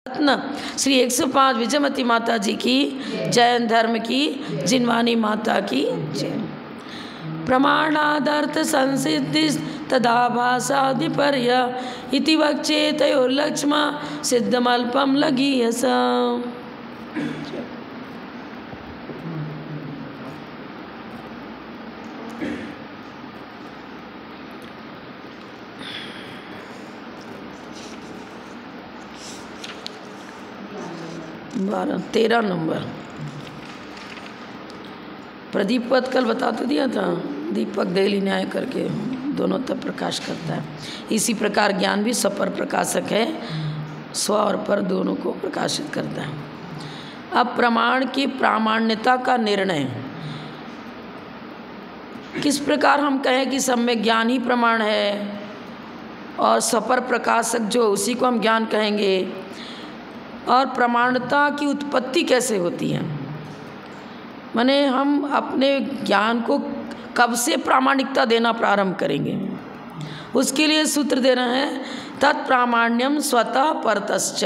रत्न श्री 105 विजयमती माता जी की, जैन धर्म की जिनवानी माता की जय। प्रमाणादर्थ संसिद्धि तदाभासादिपर्य इति वक्षेतयोर्लक्ष्मा सिद्धमल्पम लगीयस। 13 नंबर प्रदीप पद कल बता तो दिया था, दीपक देली न्याय करके दोनों तक प्रकाश करता है। इसी प्रकार ज्ञान भी सपर प्रकाशक है, स्व और पर दोनों को प्रकाशित करता है। अब प्रमाण की प्रामाण्यता का निर्णय किस प्रकार हम कहें कि सब में ज्ञान ही प्रमाण है और सपर प्रकाशक जो उसी को हम ज्ञान कहेंगे, और प्रमाणता की उत्पत्ति कैसे होती है, माने हम अपने ज्ञान को कब से प्रामाणिकता देना प्रारंभ करेंगे। उसके लिए सूत्र दे रहे हैं तत्प्रामाण्यम स्वतः परतश्च।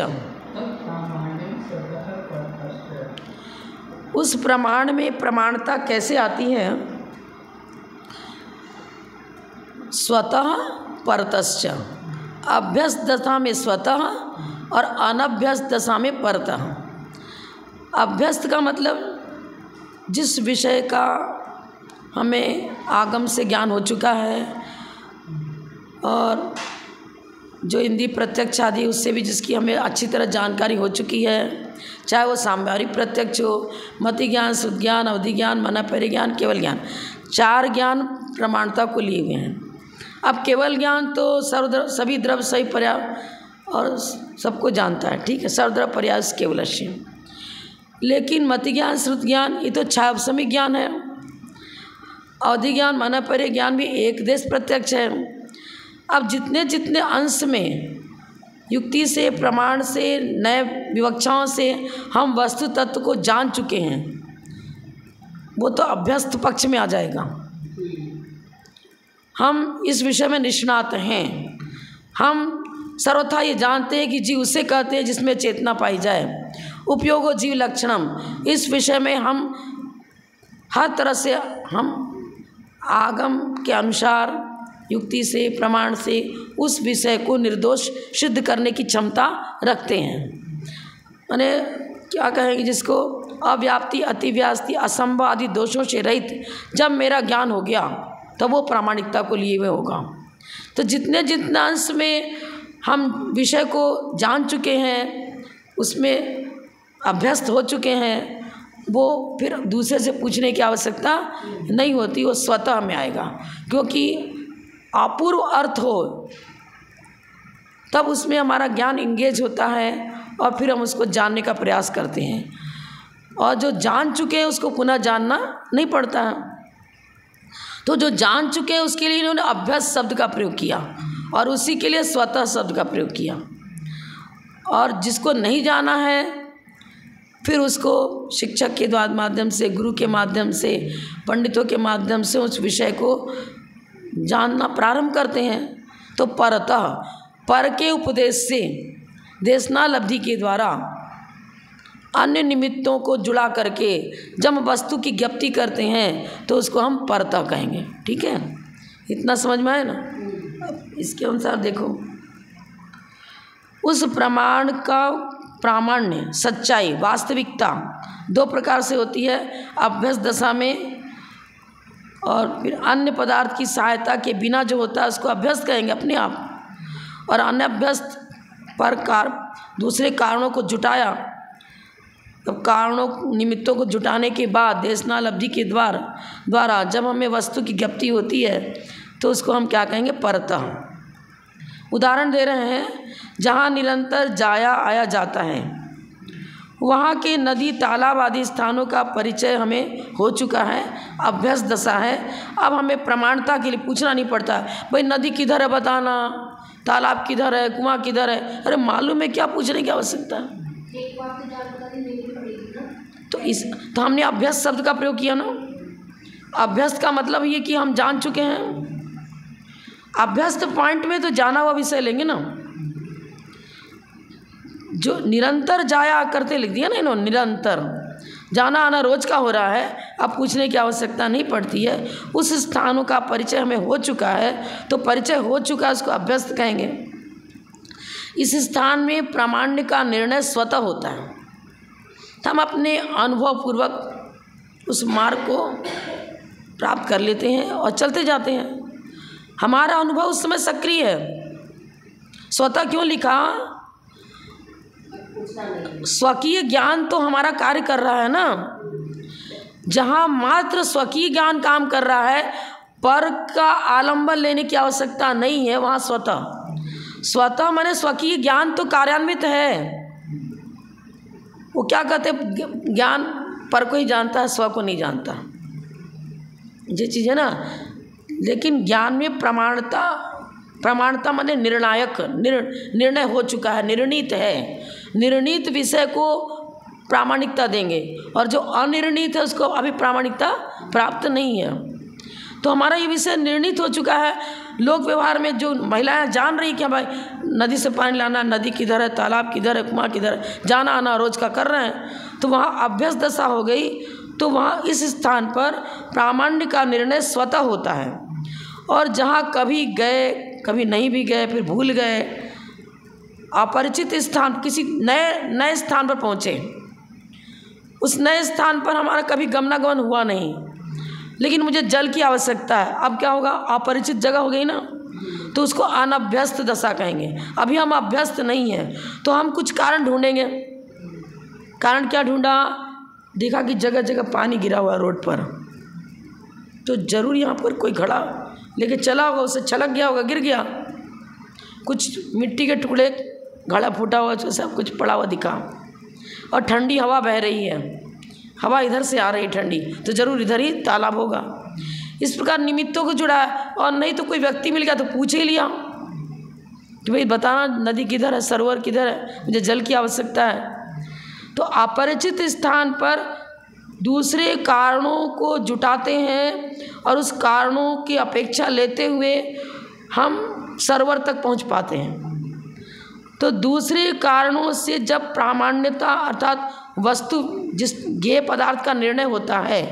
उस प्रमाण में प्रमाणता कैसे आती है, स्वतः परतश्च, अभ्यस्त दशा में स्वतः और अनभ्यस्त दशा में परतः। अभ्यस्त का मतलब जिस विषय का हमें आगम से ज्ञान हो चुका है और जो इंद्रिय प्रत्यक्ष आदि उससे भी जिसकी हमें अच्छी तरह जानकारी हो चुकी है, चाहे वो साम्यावरिक प्रत्यक्ष हो, मति ज्ञान, शुद्ध ज्ञान, अवधि ज्ञान, मना परिज्ञान, केवल ज्ञान, 4 ज्ञान प्रमाणता को लिए हुए हैं। अब केवल ज्ञान तो सभी द्रव्य सही पर्याय और सबको जानता है, ठीक है, सर्वद्रव्य पर्याय केवलस्य। लेकिन मति ज्ञान, श्रुत ज्ञान ये तो छावसमिक ज्ञान है। अवधि ज्ञान, मना परि ज्ञान भी एक देश प्रत्यक्ष है। अब जितने जितने अंश में युक्ति से, प्रमाण से, नए विवक्षाओं से हम वस्तु तत्व को जान चुके हैं, वो तो अभ्यस्त पक्ष में आ जाएगा। हम इस विषय में निष्णात हैं, हम सर्वथा ये जानते हैं कि जीव उसे कहते हैं जिसमें चेतना पाई जाए। उपयोगो जीव लक्षणम, इस विषय में हम हर तरह से हम आगम के अनुसार युक्ति से, प्रमाण से उस विषय को निर्दोष सिद्ध करने की क्षमता रखते हैं। माने क्या कहेंगे जिसको अव्याप्ति, अतिव्याप्ति, असंभव आदि दोषों से रहित जब मेरा ज्ञान हो गया तब वो प्रामाणिकता को लिए हुए होगा। तो जितने जितने अंश में हम विषय को जान चुके हैं, उसमें अभ्यस्त हो चुके हैं, वो फिर दूसरे से पूछने की आवश्यकता नहीं होती, वो स्वतः में आएगा। क्योंकि अपूर्व अर्थ हो तब उसमें हमारा ज्ञान इंगेज होता है और फिर हम उसको जानने का प्रयास करते हैं, और जो जान चुके हैं उसको पुनः जानना नहीं पड़ता है। तो जो जान चुके हैं उसके लिए इन्होंने अभ्यस्त शब्द का प्रयोग किया और उसी के लिए स्वतः शब्द का प्रयोग किया। और जिसको नहीं जाना है फिर उसको शिक्षक के माध्यम से, गुरु के माध्यम से, पंडितों के माध्यम से उस विषय को जानना प्रारंभ करते हैं। तो परतः, पर के उपदेश से, देशनालब्धि के द्वारा अन्य निमित्तों को जुड़ा करके जब वस्तु की ज्ञप्ति करते हैं तो उसको हम परतः कहेंगे। ठीक है, इतना समझ में आया ना। अब इसके अनुसार देखो, उस प्रमाण का प्रामाण्य, सच्चाई, वास्तविकता 2 प्रकार से होती है, अभ्यस्त दशा में और फिर अन्य पदार्थ की सहायता के बिना जो होता है उसको अभ्यस्त कहेंगे अपने आप, और अनभ्यस्त पर दूसरे कारणों को जुटाया, तब कारणों निमित्तों को जुटाने के बाद देशनालब्धि के द्वारा जब हमें वस्तु की ज्ञप्ति होती है तो उसको हम क्या कहेंगे, परतः। उदाहरण दे रहे हैं, जहाँ निरंतर जाया आया जाता है वहाँ के नदी, तालाब आदि स्थानों का परिचय हमें हो चुका है, अभ्यस्त दशा है। अब हमें प्रमाणता के लिए पूछना नहीं पड़ता, भाई नदी किधर है बताना, तालाब किधर है, कुआं किधर है, अरे मालूम है, क्या पूछने की आवश्यकता है। तो हमने अभ्यस्त शब्द का प्रयोग किया ना। अभ्यस्त का मतलब ये कि हम जान चुके हैं। अभ्यस्त पॉइंट में तो जाना हुआ विषय लेंगे ना। जो निरंतर जाया करते लिख दिया ना इन्होंने, निरंतर जाना आना रोज का हो रहा है, अब पूछने की आवश्यकता नहीं पड़ती है। उस स्थानों का परिचय हमें हो चुका है, तो परिचय हो चुका है उसको अभ्यस्त कहेंगे। इस स्थान में प्रामाण्य का निर्णय स्वतः होता है, तो हम अपने अनुभव पूर्वक उस मार्ग को प्राप्त कर लेते हैं और चलते जाते हैं। हमारा अनुभव उस समय सक्रिय है। स्वतः क्यों लिखा? स्वकीय ज्ञान तो हमारा कार्य कर रहा है ना। जहाँ मात्र स्वकीय ज्ञान काम कर रहा है, पर का आलंबन लेने की आवश्यकता नहीं है, वहाँ स्वतः माने स्वकीय ज्ञान तो कार्यान्वित है। वो क्या कहते, ज्ञान पर को ही जानता है, स्व को नहीं जानता, ये चीज़ है ना। लेकिन ज्ञान में प्रमाणता माने निर्णायक, निर्णय हो चुका है, निर्णीत है। निर्णीत विषय को प्रामाणिकता देंगे, और जो अनिर्णीत है उसको अभी प्रामाणिकता प्राप्त नहीं है। तो हमारा ये विषय निर्णीत हो चुका है। लोक व्यवहार में जो महिलाएं जान रही कि भाई नदी से पानी लाना, नदी किधर है, तालाब किधर है, कुआं किधर है, जाना आना रोज का कर रहे हैं, तो वहाँ अभ्यस्त दशा हो गई। तो वहाँ इस स्थान पर प्रामाण्य का निर्णय स्वतः होता है। और जहाँ कभी गए, कभी नहीं भी गए, फिर भूल गए, अपरिचित स्थान, किसी नए स्थान पर पहुँचे, उस नए स्थान पर हमारा कभी गमनागमन हुआ नहीं, लेकिन मुझे जल की आवश्यकता है। अब क्या होगा? अपरिचित जगह हो गई ना, तो उसको अनभ्यस्त दशा कहेंगे। अभी हम अभ्यस्त नहीं हैं, तो हम कुछ कारण ढूंढेंगे। कारण क्या ढूंढा? देखा कि जगह जगह पानी गिरा हुआ रोड पर, तो जरूर यहाँ पर कोई घड़ा लेके चला होगा, उससे छलक गया होगा, गिर गया। कुछ मिट्टी के टुकड़े, घड़ा फूटा हुआ, सब कुछ पड़ा हुआ दिखा, और ठंडी हवा बह रही है, हवा इधर से आ रही ठंडी, तो जरूर इधर ही तालाब होगा। इस प्रकार निमित्तों को जुड़ा है। और नहीं तो कोई व्यक्ति मिल गया तो पूछ ही लिया कि भाई बताना नदी किधर है, सरोवर किधर है, मुझे जल की आवश्यकता है। तो अपरिचित स्थान पर दूसरे कारणों को जुटाते हैं, और उस कारणों की अपेक्षा लेते हुए हम सरोवर तक पहुंच पाते हैं। तो दूसरे कारणों से जब प्रामाण्यता अर्थात वस्तु जिस ज्ञेय पदार्थ का निर्णय होता है,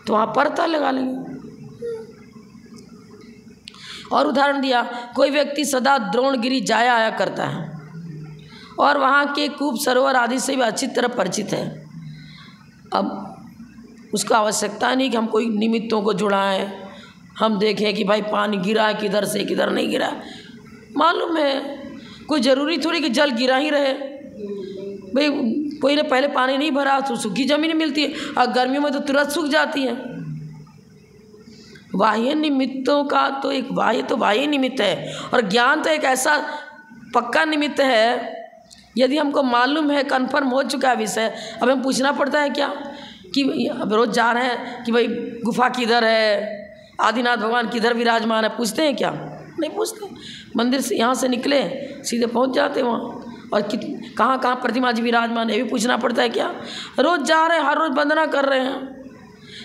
तो वहाँ परता लगा लेंगे। और उदाहरण दिया, कोई व्यक्ति सदा द्रोणगिरी जाया आया करता है, और वहाँ के कूप सरोवर आदि से भी अच्छी तरह परिचित है। अब उसको आवश्यकता नहीं कि हम कोई निमित्तों को जुड़ाएं, हम देखें कि भाई पानी गिरा है किधर से, किधर नहीं गिरा। मालूम है, कोई ज़रूरी थोड़ी कि जल गिरा ही रहे। भाई कोई ने पहले पानी नहीं भरा तो सूखी ज़मीन मिलती है, और गर्मियों में तो तुरंत सूख जाती है। बाह्य निमित्तों का तो एक बाह्य निमित्त है, और ज्ञान तो एक ऐसा पक्का निमित्त है। यदि हमको मालूम है, कन्फर्म हो चुका है विषय, अब हम पूछना पड़ता है क्या कि अब रोज़ जा रहे हैं कि भाई गुफा किधर है, आदिनाथ भगवान किधर विराजमान है, पूछते हैं क्या? नहीं पूछते। मंदिर से यहाँ से निकले सीधे पहुँच जाते वहाँ, और कहाँ कहाँ प्रतिमा जी विराजमान है ये भी पूछना पड़ता है क्या? रोज़ जा रहे हैं, हर रोज़ वंदना कर रहे हैं,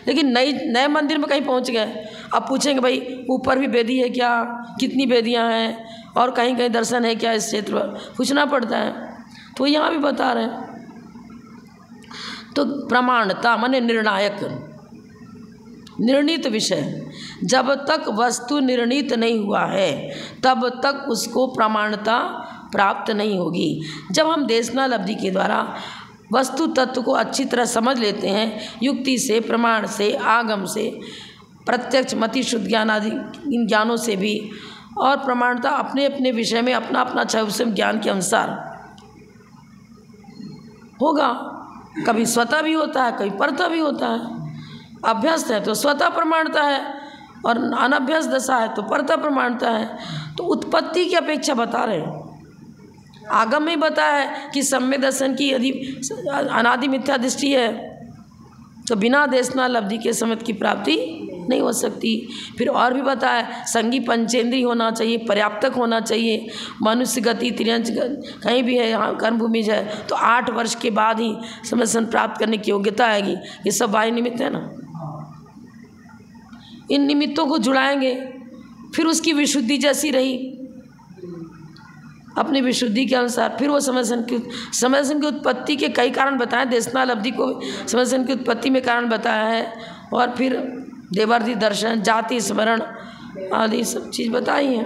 लेकिन नए मंदिर में कहीं पहुँच गए, अब पूछेंगे भाई ऊपर भी वेदी है क्या, कितनी वेदियाँ हैं, और कहीं कहीं दर्शन है क्या इस क्षेत्र पर, पूछना पड़ता है। तो यहाँ भी बता रहे हैं। तो प्रमाणता माने निर्णायक, निर्णीत विषय। जब तक वस्तु निर्णीत नहीं हुआ है, तब तक उसको प्रमाणता प्राप्त नहीं होगी। जब हम देशनालब्धि के द्वारा वस्तु तत्व को अच्छी तरह समझ लेते हैं, युक्ति से, प्रमाण से, आगम से, प्रत्यक्ष मति शुद्ध ज्ञान आदि इन ज्ञानों से भी, और प्रमाणता अपने अपने विषय में अपना अपना छवसम ज्ञान के अनुसार होगा। कभी स्वतः भी होता है, कभी परतः भी होता है। अभ्यस्त है तो स्वतः प्रमाणता है, और अनभ्यस्त दशा है तो परतः प्रमाणता है। तो उत्पत्ति की अपेक्षा बता रहे हैं। आगम में बताया है कि सम्यक दर्शन की यदि अनादि मिथ्या दृष्टि है, तो बिना देशनालब्धि के सम्यक की प्राप्ति नहीं हो सकती। फिर और भी बताया, संगी पंचेंद्रिय होना चाहिए, पर्याप्तक होना चाहिए। मनुष्य गति त्रियंच कहीं भी है, यहाँ कर्मभूमि है, तो 8 वर्ष के बाद ही समदर्शन प्राप्त करने की योग्यता आएगी। ये सब बाह्य निमित्त है ना। इन निमित्तों को जुड़ाएंगे, फिर उसकी विशुद्धि जैसी रही अपनी विशुद्धि के अनुसार। फिर वो समय दर्शन की उत्पत्ति के कई कारण बताए, देशनाल अवधि को समय दर्शन की उत्पत्ति में कारण बताया है, और फिर देवार्थी दर्शन, जाति स्मरण आदि सब चीज़ बताई है।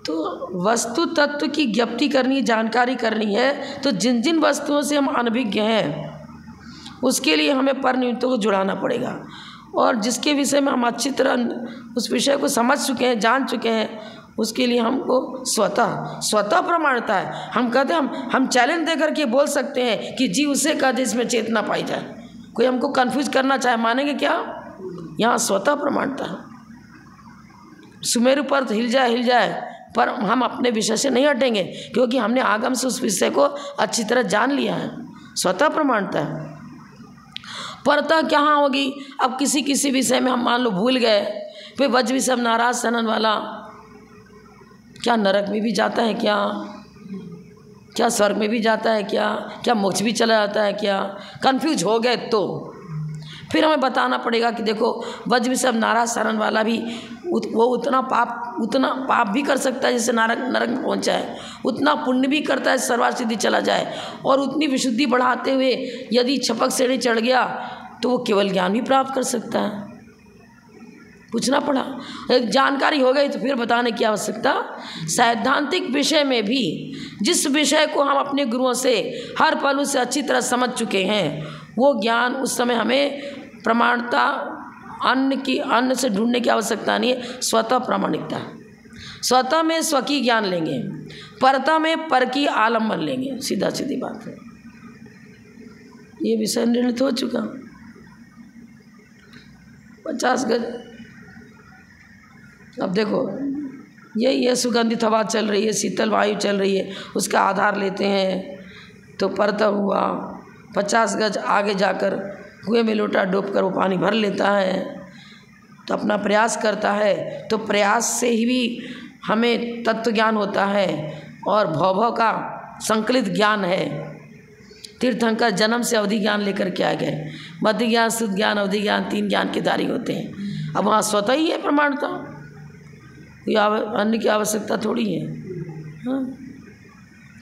तो वस्तु तत्व की ज्ञप्ति करनी, जानकारी करनी है, तो जिन जिन वस्तुओं से हम अनभिज्ञ हैं उसके लिए हमें पर निमित्तों को जुड़ाना पड़ेगा, और जिसके विषय में हम अच्छी तरह उस विषय को समझ चुके हैं, जान चुके हैं, उसके लिए हमको स्वतः प्रमाणता है। हम कहते हैं हम चैलेंज दे करके बोल सकते हैं कि जीव उसे कहते जिसमें चेतना पाई जाए। कोई हमको कन्फ्यूज करना चाहे, मानेंगे क्या? यहाँ स्वतः प्रमाणता है। सुमेरु पर्वत हिल जाए पर हम अपने विषय से नहीं हटेंगे, क्योंकि हमने आगम से उस विषय को अच्छी तरह जान लिया है। स्वतः प्रमाणता है। परता कहाँ होगी? अब किसी विषय में हम मान लो भूल गए, फिर वज भी सब नाराज सनन वाला, क्या नरक में भी जाता है क्या? क्या स्वर्ग में भी जाता है क्या? क्या मोक्ष भी चला जाता है क्या? कन्फ्यूज हो गए तो फिर हमें बताना पड़ेगा कि देखो वज भी सब नाराज सनन वाला भी वो उतना पाप भी कर सकता है जिससे नरक में पहुँचा है, उतना पुण्य भी करता है सर्वार्थ सिद्धि चला जाए, और उतनी विशुद्धि बढ़ाते हुए यदि छपक सीढ़ी चढ़ गया तो वो केवल ज्ञान भी प्राप्त कर सकता है। पूछना पड़ा, एक जानकारी हो गई तो फिर बताने की आवश्यकता। सैद्धांतिक विषय में भी जिस विषय को हम अपने गुरुओं से हर पहलू से अच्छी तरह समझ चुके हैं, वो ज्ञान उस समय हमें प्रमाणता अन्य से ढूंढने की आवश्यकता नहीं है। स्वतः प्रामाणिकता, स्वतः में स्वकीय ज्ञान लेंगे, परता में पर की आलम्बन लेंगे। सीधा सीधी बात है, ये विषय निर्णित हो चुका। 50 गज। अब देखो ये सुगंधित हवा चल रही है, शीतल वायु चल रही है, उसका आधार लेते हैं तो परता हुआ। 50 गज आगे जाकर कुएं में लोटा डूब कर वो पानी भर लेता है, तो अपना प्रयास करता है, तो प्रयास से ही भी हमें तत्व ज्ञान होता है, और भव का संकलित ज्ञान है। तीर्थंकर जन्म से अवधि ज्ञान लेकर के आ गए, मध्य ज्ञान, शुद्ध ज्ञान, अवधि ज्ञान, 3 ज्ञान के धारी होते हैं। अब वहाँ स्वतः ही है प्रमाणता, अन्य की आवश्यकता थोड़ी है। हाँ,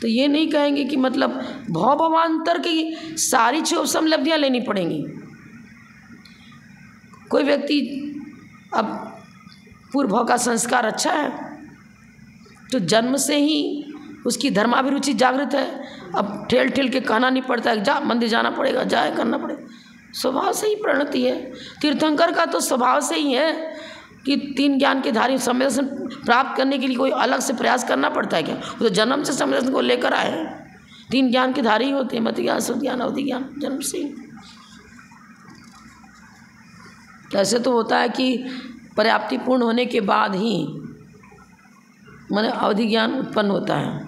तो ये नहीं कहेंगे कि मतलब भवांतर की सारी उपलब्धियाँ लेनी पड़ेंगी। कोई व्यक्ति अब पूर्व भाव का संस्कार अच्छा है तो जन्म से ही उसकी धर्माभिरुचि जागृत है, अब ठेल के कहना नहीं पड़ता है जा मंदिर जाना पड़ेगा, जाए करना पड़ेगा, स्वभाव से ही प्रणति है। तीर्थंकर का तो स्वभाव से ही है कि 3 ज्ञान के धारी सम्मेलन प्राप्त करने के लिए कोई अलग से प्रयास करना पड़ता है क्या? वो तो जन्म से सम्मेलन को लेकर आए हैं। 3 ज्ञान के धारी होते हैं, मध्य ज्ञान, शुद्ध ज्ञान, अवधि ज्ञान, जन्म से। ऐसे तो होता है कि पर्याप्ति पूर्ण होने के बाद ही माने अवधि ज्ञान उत्पन्न होता है,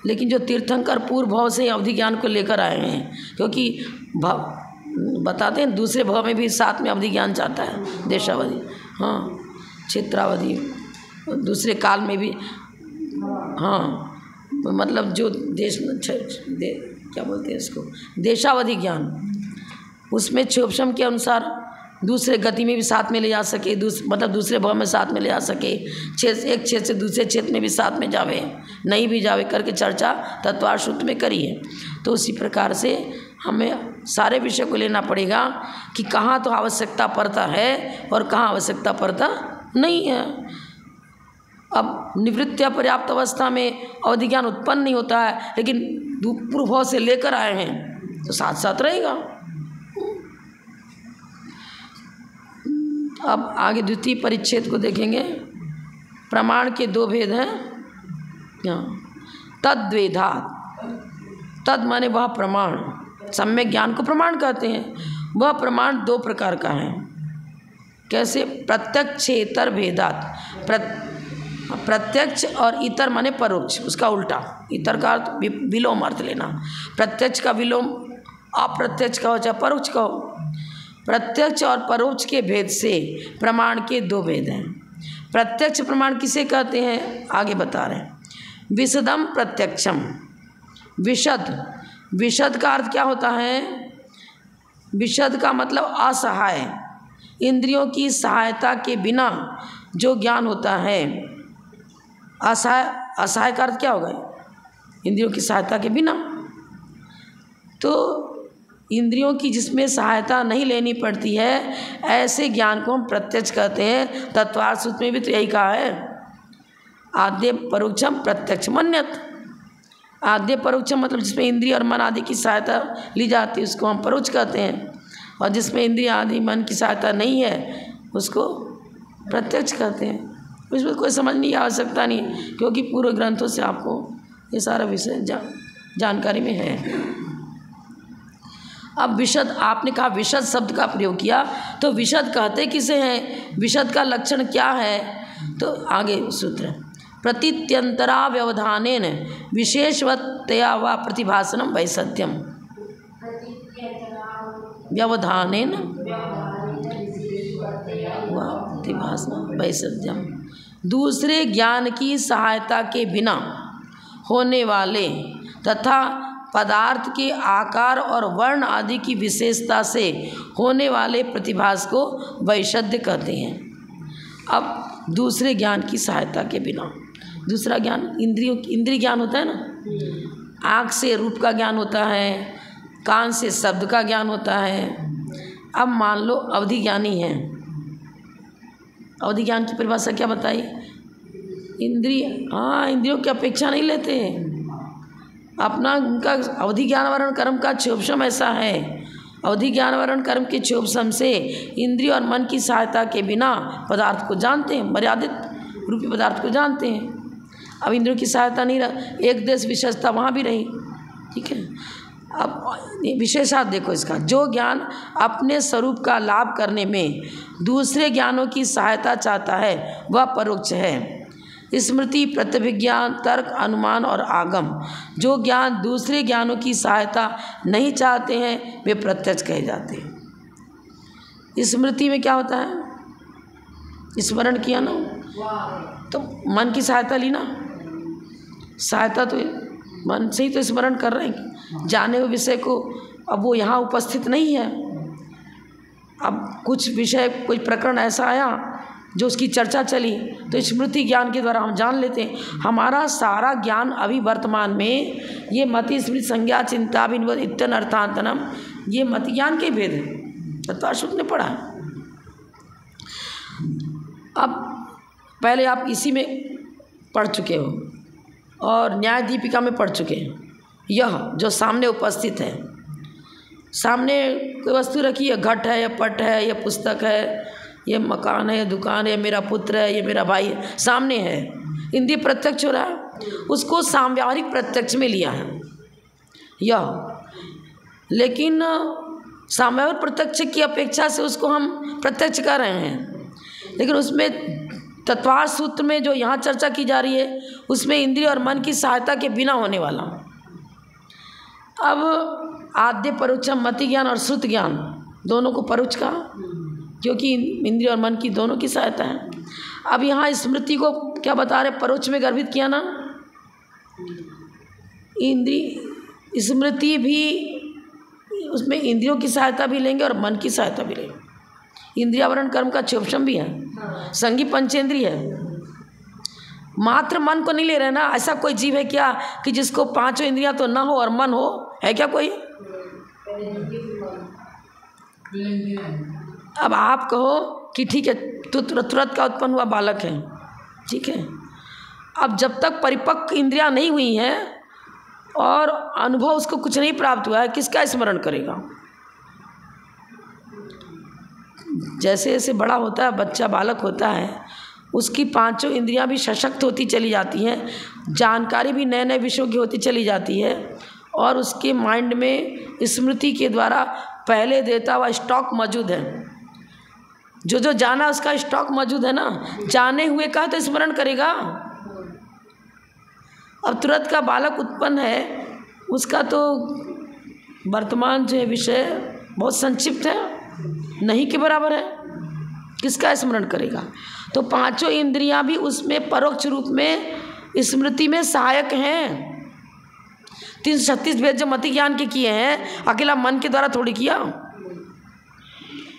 लेकिन जो तीर्थंकर पूर्व भाव से अवधि ज्ञान को लेकर आए हैं, क्योंकि बताते हैं दूसरे भाव में भी साथ में अवधि ज्ञान जाता है, देशावधि, हाँ, क्षेत्रावधि, दूसरे काल में भी, हाँ, मतलब जो क्या बोलते हैं इसको, देशावधि ज्ञान, उसमें क्षोभशम के अनुसार दूसरे गति में भी साथ में ले जा सके, मतलब दूसरे भाव में साथ में ले जा सके, एक क्षेत्र से दूसरे क्षेत्र में भी साथ में जावे, नहीं भी जावे करके चर्चा तत्वार्थ सूत्र में करी है। तो उसी प्रकार से हमें सारे विषय को लेना पड़ेगा कि कहाँ तो आवश्यकता पड़ता है और कहाँ आवश्यकता पड़ता नहीं है। अब निवृत्त या पर्याप्त अवस्था में अवधि ज्ञान उत्पन्न नहीं होता है, लेकिन पूर्व भाव से लेकर आए हैं तो साथ साथ रहेगा। अब आगे द्वितीय परिच्छेद को देखेंगे। प्रमाण के 2 भेद हैं। तद्वेदात्, तद माने वह प्रमाण, सम्यक ज्ञान को प्रमाण कहते हैं। वह प्रमाण 2 प्रकार का है। कैसे? प्रत्यक्षेतर भेदात्, प्रत्यक्ष और इतर माने परोक्ष, उसका उल्टा, इतर का अर्थ विलोम अर्थ लेना। प्रत्यक्ष का विलोम अप्रत्यक्ष कहो चाहे परोक्ष कहो। प्रत्यक्ष और परोक्ष के भेद से प्रमाण के 2 भेद हैं। प्रत्यक्ष प्रमाण किसे कहते हैं आगे बता रहे हैं। विशदम प्रत्यक्षम, विशद का अर्थ क्या होता है? विशद का मतलब असहाय, इंद्रियों की सहायता के बिना जो ज्ञान होता है। असहाय का अर्थ क्या होगा? इंद्रियों की सहायता के बिना। तो इंद्रियों की जिसमें सहायता नहीं लेनी पड़ती है, ऐसे ज्ञान को हम प्रत्यक्ष कहते हैं। तत्वार्थ सूत्र में भी तो यही कहा है, आद्य परोक्षम प्रत्यक्ष मन्यत। आद्य परोक्षम मतलब जिसमें इंद्रिय और मन आदि की सहायता ली जाती है उसको हम परोक्ष कहते हैं, और जिसमें इंद्रिय आदि मन की सहायता नहीं है उसको प्रत्यक्ष कहते हैं। इसमें कोई समझने की आवश्यकता नहीं, क्योंकि पूर्व ग्रंथों से आपको ये सारा विषय जानकारी में है। अब विशद, आपने कहा विशद शब्द का प्रयोग किया, तो विशद कहते किसे हैं? विशद का लक्षण क्या है? तो आगे सूत्र, प्रतीत्यंतरा व्यवधानेन विशेषवतया व प्रतिभासनम वैसत्यम। व्यवधानेन व प्रतिभासनम वैसत्यम, दूसरे ज्ञान की सहायता के बिना होने वाले तथा पदार्थ के आकार और वर्ण आदि की विशेषता से होने वाले प्रतिभास को वैशद्य कहते हैं। अब दूसरे ज्ञान की सहायता के बिना, दूसरा ज्ञान इंद्रिय ज्ञान होता है ना, आँख से रूप का ज्ञान होता है, कान से शब्द का ज्ञान होता है। अब मान लो अवधि ज्ञानी है, अवधि ज्ञान की परिभाषा क्या बताई? इंद्रियों की अपेक्षा नहीं लेते हैं अपना, उनका अवधि ज्ञान वर्ण कर्म का क्षोभसम ऐसा है, अवधि ज्ञान वर्ण कर्म के क्षोभसम से इंद्रिय और मन की सहायता के बिना पदार्थ को जानते हैं, मर्यादित रूपी पदार्थ को जानते हैं। अब इंद्रियों की सहायता नहीं रहा, एक देश विशेषता वहाँ भी रही, ठीक है। अब विशेषात देखो इसका, जो ज्ञान अपने स्वरूप का लाभ करने में दूसरे ज्ञानों की सहायता चाहता है वह परोक्ष है। स्मृति, प्रत्यभिज्ञान, तर्क, अनुमान और आगम, जो ज्ञान दूसरे ज्ञानों की सहायता नहीं चाहते हैं वे प्रत्यक्ष कहे जाते हैं। स्मृति में क्या होता है? स्मरण किया ना, तो मन की सहायता ली ना, सहायता तो मन से ही तो स्मरण कर रहे हैं, जाने हुए विषय को। अब वो यहाँ उपस्थित नहीं है, अब कुछ विषय, कोई प्रकरण ऐसा आया जो उसकी चर्चा चली, तो स्मृति ज्ञान के द्वारा हम जान लेते हैं। हमारा सारा ज्ञान अभी वर्तमान में ये मति स्मृति संज्ञा चिंता विनिवद इत्यन अर्थांतनम, ये मति ज्ञान के भेद है, तत्वाशुद्ध ने पढ़ा है। अब पहले आप इसी में पढ़ चुके हो और न्याय दीपिका में पढ़ चुके हैं। यह जो सामने उपस्थित है, सामने कोई वस्तु रखी है, घट है या पट है या पुस्तक है, ये मकान है, दुकान है, मेरा पुत्र है, ये मेरा भाई है, सामने है, इंद्रिय प्रत्यक्ष हो रहा है, उसको सामव्यावहारिक प्रत्यक्ष में लिया है यह। लेकिन सामव्यावहारिक प्रत्यक्ष की अपेक्षा से उसको हम प्रत्यक्ष कर रहे हैं, लेकिन उसमें तत्वार्थ सूत्र में जो यहाँ चर्चा की जा रही है उसमें इंद्रिय और मन की सहायता के बिना होने वाला। अब आद्य परोक्षम मति ज्ञान और श्रुत ज्ञान दोनों को परोक्ष कहा, क्योंकि इंद्रिय और मन की दोनों की सहायता है। अब यहाँ स्मृति को क्या बता रहे? परोक्ष में गर्भित किया ना, इंद्रिय स्मृति भी, उसमें इंद्रियों की सहायता भी लेंगे और मन की सहायता भी लेंगे। इंद्रियावरण कर्म का क्षोभसम भी है, संगी पंचेंद्रिय है, मात्र मन को नहीं ले रहे ना। ऐसा कोई जीव है क्या कि जिसको पांचों इंद्रियां तो ना हो और मन हो? है क्या कोई? अब आप कहो कि ठीक है, तो तुरंत का उत्पन्न हुआ बालक है, ठीक है। अब जब तक परिपक्व इंद्रियां नहीं हुई हैं और अनुभव उसको कुछ नहीं प्राप्त हुआ है, किसका स्मरण करेगा? जैसे जैसे बड़ा होता है बच्चा, बालक होता है, उसकी पांचों इंद्रियां भी सशक्त होती चली जाती हैं, जानकारी भी नए नए विषयों की होती चली जाती है, और उसके माइंड में स्मृति के द्वारा पहले देता हुआ स्टॉक मौजूद है। जो जो जाना उसका स्टॉक मौजूद है ना, जाने हुए का तो स्मरण करेगा। अब तुरंत का बालक उत्पन्न है, उसका तो वर्तमान जो है विषय बहुत संक्षिप्त है, नहीं के बराबर है, किसका स्मरण करेगा? तो पांचों इंद्रियां भी उसमें परोक्ष रूप में स्मृति में सहायक हैं। 336 भेद जो मति ज्ञान के किए हैं, अकेला मन के द्वारा थोड़ी किया।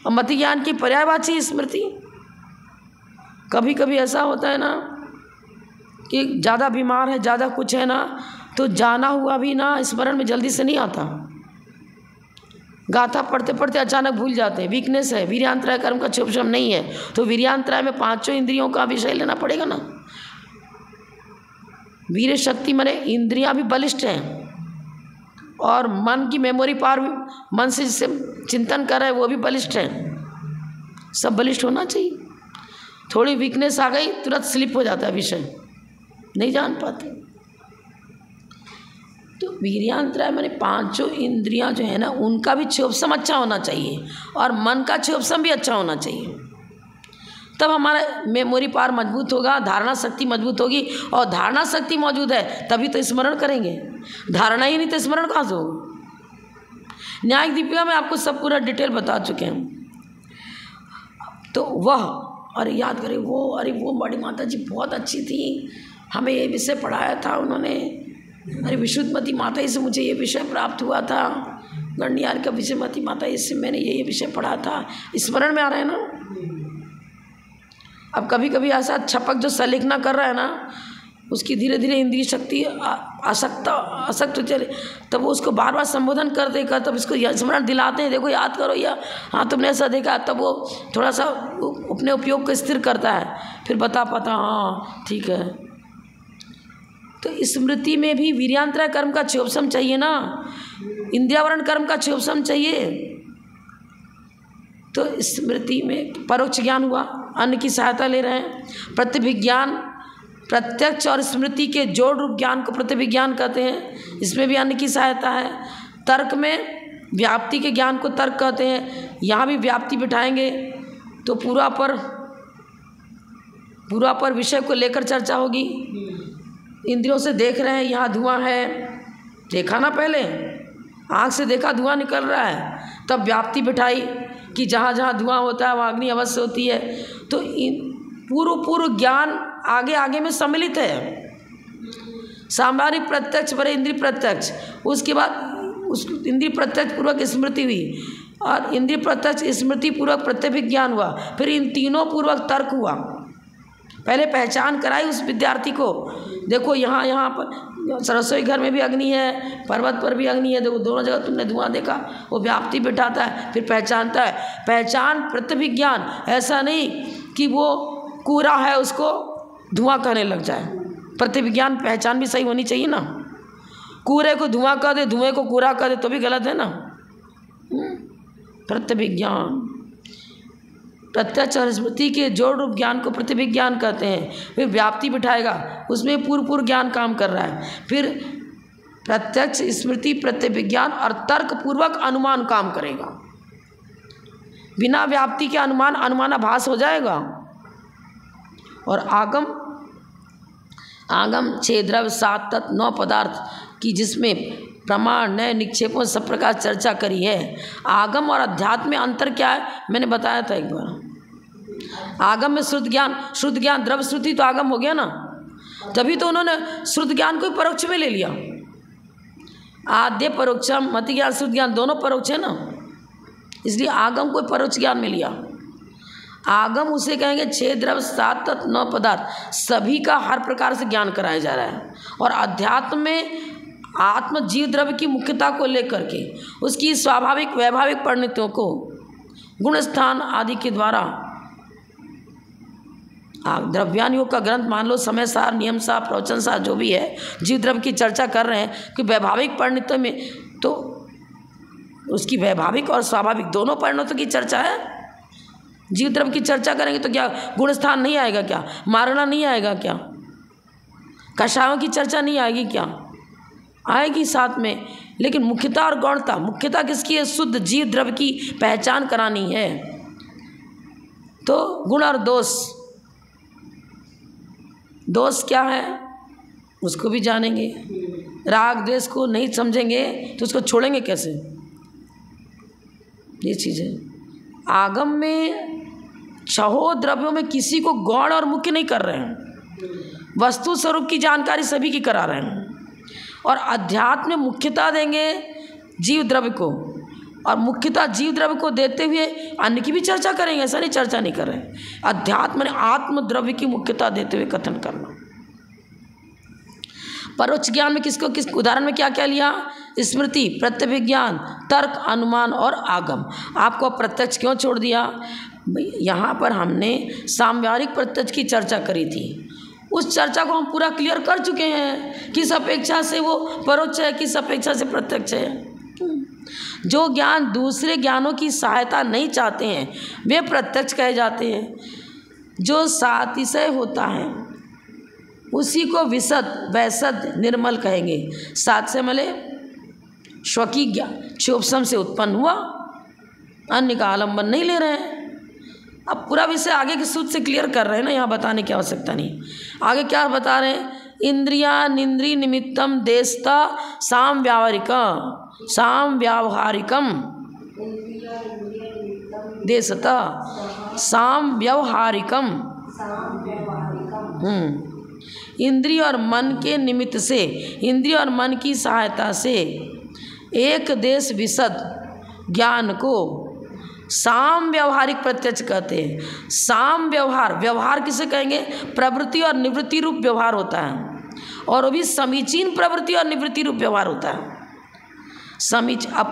और मति ज्ञान की पर्यायवाची स्मृति। कभी कभी ऐसा होता है ना कि ज़्यादा बीमार है, ज़्यादा कुछ है ना, तो जाना हुआ भी ना स्मरण में जल्दी से नहीं आता। गाथा पढ़ते पढ़ते अचानक भूल जाते हैं, वीकनेस है। वीर्यांतराय कर्म का क्षोभशम नहीं है, तो वीर्यांतराय में 5 इंद्रियों का विषय लेना पड़ेगा ना। वीर शक्ति माने इंद्रियां भी बलिष्ठ हैं, और मन की मेमोरी पावर भी, मन से जिससे चिंतन कर रहे हैं वो भी बलिष्ठ है। सब बलिष्ठ होना चाहिए। थोड़ी वीकनेस आ गई तुरंत स्लिप हो जाता है विषय, नहीं जान पाते। तो वीर्यांतराय माने 5 इंद्रियां जो है ना, उनका भी क्षोभशम अच्छा होना चाहिए और मन का क्षोभशम भी अच्छा होना चाहिए। तब हमारा मेमोरी पावर मजबूत होगा, धारणा शक्ति मजबूत होगी। और धारणा शक्ति मौजूद है तभी तो स्मरण करेंगे। धारणा ही नहीं तो स्मरण कहाँ से होगा। न्यायिक दीपिका में आपको सब पूरा डिटेल बता चुके हैं। तो वह, अरे याद करें वो बड़ी माता जी बहुत अच्छी थी, हमें ये विषय पढ़ाया था उन्होंने। अरे विशुद्धमती माता जी से मुझे ये विषय प्राप्त हुआ था, गणनियार का विशुद्धमती माता जी से मैंने ये विषय पढ़ा था। स्मरण में आ रहा है ना। अब कभी कभी ऐसा छपक जो सलेखना कर रहा है ना, उसकी धीरे धीरे इंद्रिय शक्ति आसक्त चले, तब वो उसको बार बार संबोधन कर देकर तब इसको स्मरण दिलाते हैं, देखो याद करो या हाँ तुमने ऐसा देखा, तब वो थोड़ा सा अपने उपयोग को स्थिर करता है, फिर बता पाता हाँ ठीक है। तो स्मृति में भी वीर्यांतराय कर्म का क्षोभशम चाहिए ना, इंद्रियावरण कर्म का क्षोभशम चाहिए। तो स्मृति में परोक्ष ज्ञान हुआ, अन्य की सहायता ले रहे हैं। प्रतिभिज्ञान, प्रत्यक्ष और स्मृति के जोड़ रूप ज्ञान को प्रतिभिज्ञान कहते हैं, इसमें भी अन्य की सहायता है। तर्क में व्याप्ति के ज्ञान को तर्क कहते हैं, यहाँ भी व्याप्ति बिठाएंगे तो पूरा पर विषय को लेकर चर्चा होगी। इंद्रियों से देख रहे हैं यहाँ धुआं है, देखा ना, पहले आँख से देखा धुआं निकल रहा है, तब व्याप्ति बिठाई कि जहाँ जहाँ धुआं होता है वहाँ अग्नि अवश्य होती है। तो पूर्व ज्ञान आगे आगे में सम्मिलित है। सामान्य प्रत्यक्ष पर इंद्रिय प्रत्यक्ष, उसके बाद उस इंद्रिय प्रत्यक्ष पूर्वक स्मृति हुई, और इंद्रिय प्रत्यक्ष स्मृति पूर्वक प्रत्यभिज्ञान हुआ, फिर इन तीनों पूर्वक तर्क हुआ। पहले पहचान कराई उस विद्यार्थी को, देखो यहाँ पर सरस्वती घर में भी अग्नि है, पर्वत पर भी अग्नि है, देखो दोनों जगह तुमने धुआं देखा। वो व्याप्ति बिठाता है, फिर पहचानता है। पहचान प्रतिभिज्ञान, ऐसा नहीं कि वो कूड़ा है उसको धुआं कहने लग जाए। प्रतिभिज्ञान पहचान भी सही होनी चाहिए ना। कूड़े को धुआं कह दे, धुएं को कूड़ा कह दे तो भी गलत है ना। प्रतिभिज्ञान, प्रत्यक्ष और स्मृति के जोड़ रूप ज्ञान को प्रतिभिज्ञान कहते हैं। फिर व्याप्ति बिठाएगा, उसमें पूर्व ज्ञान काम कर रहा है। फिर प्रत्यक्ष स्मृति प्रतिभिज्ञान और तर्क पूर्वक अनुमान काम करेगा। बिना व्याप्ति के अनुमानाभास हो जाएगा। और आगम 6 द्रव्य 7 तत्व 9 पदार्थ की, जिसमें प्रमाण नए निक्षेपों सब प्रकार चर्चा करी है। आगम और अध्यात्म में अंतर क्या है मैंने बताया था एक बार। आगम में शुद्ध ज्ञान द्रव्य श्रुति तो आगम हो गया ना, तभी तो उन्होंने शुद्ध ज्ञान को परोक्ष में ले लिया। आद्य परोक्षम मति ज्ञान शुद्ध ज्ञान दोनों परोक्ष है ना, इसलिए आगम को परोक्ष ज्ञान में लिया। आगम उसे कहेंगे 6 द्रव्य 7 तत्व 9 पदार्थ सभी का हर प्रकार से ज्ञान कराया जा रहा है। और अध्यात्म में आत्म जीव द्रव्य की मुख्यता को लेकर के उसकी स्वाभाविक वैभाविक परिणतियों को गुण स्थान आदि के द्वारा, द्रव्यान योग का ग्रंथ मान लो, समय सार, नियम सार, प्रवचन सार जो भी है, जीव द्रव्य की चर्चा कर रहे हैं कि वैभाविक परिणतियों में तो उसकी वैभाविक और स्वाभाविक दोनों परिणतियों की चर्चा है। जीव द्रव्य की चर्चा करेंगे तो क्या गुण स्थान नहीं आएगा क्या, मारना नहीं आएगा क्या, कषायों की चर्चा नहीं आएगी क्या, आएगी साथ में। लेकिन मुख्यता और गौणता, मुख्यता किसकी है, शुद्ध जीव द्रव्य की पहचान करानी है। तो गुण और दोष क्या है उसको भी जानेंगे। राग द्वेष को नहीं समझेंगे तो उसको छोड़ेंगे कैसे, ये चीज़ है। आगम में 6 द्रव्यों में किसी को गौण और मुख्य नहीं कर रहे हैं, वस्तु स्वरूप की जानकारी सभी की करा रहे हैं। और अध्यात्म में मुख्यता देंगे जीव द्रव्य को, और मुख्यता जीव द्रव्य को देते हुए अन्य की भी चर्चा करेंगे, ऐसा नहीं चर्चा नहीं कर रहे हैं। अध्यात्म ने आत्म द्रव्य की मुख्यता देते हुए कथन करना, परोक्ष ज्ञान में किस उदाहरण में क्या क्या लिया? स्मृति, प्रत्यभिज्ञान, तर्क, अनुमान और आगम। आपको प्रत्यक्ष क्यों छोड़ दिया? यहाँ पर हमने सामव्यवहारिक प्रत्यक्ष की चर्चा करी थी। उस चर्चा को हम पूरा क्लियर कर चुके हैं, किस अपेक्षा से वो परोक्ष है, किस अपेक्षा से प्रत्यक्ष है। जो ज्ञान दूसरे ज्ञानों की सहायता नहीं चाहते हैं वे प्रत्यक्ष कहे जाते हैं। जो सातिशय होता है उसी को विशद, वैशद, निर्मल कहेंगे। सातिशय मले स्वकी ज्ञान क्षोभसम से उत्पन्न हुआ, अन्य का आलम्बन नहीं ले रहे हैं। अब पूरा विषय आगे के सूत्र से क्लियर कर रहे हैं ना, यहाँ बताने की आवश्यकता नहीं। आगे क्या बता रहे हैं? इंद्रिया निंद्रिय निमित्तम देशता सामव्यावहारिकम देशता सामव्यावहारिकम। इंद्रिय और मन के निमित्त से, इंद्रिय और मन की सहायता से एक देश विशद ज्ञान को साम व्यवहारिक प्रत्यक्ष कहते हैं। साम व्यवहार, व्यवहार किसे कहेंगे? प्रवृत्ति और निवृत्ति रूप व्यवहार होता है, और वो भी समीचीन प्रवृत्ति और निवृत्ति रूप व्यवहार होता है। अब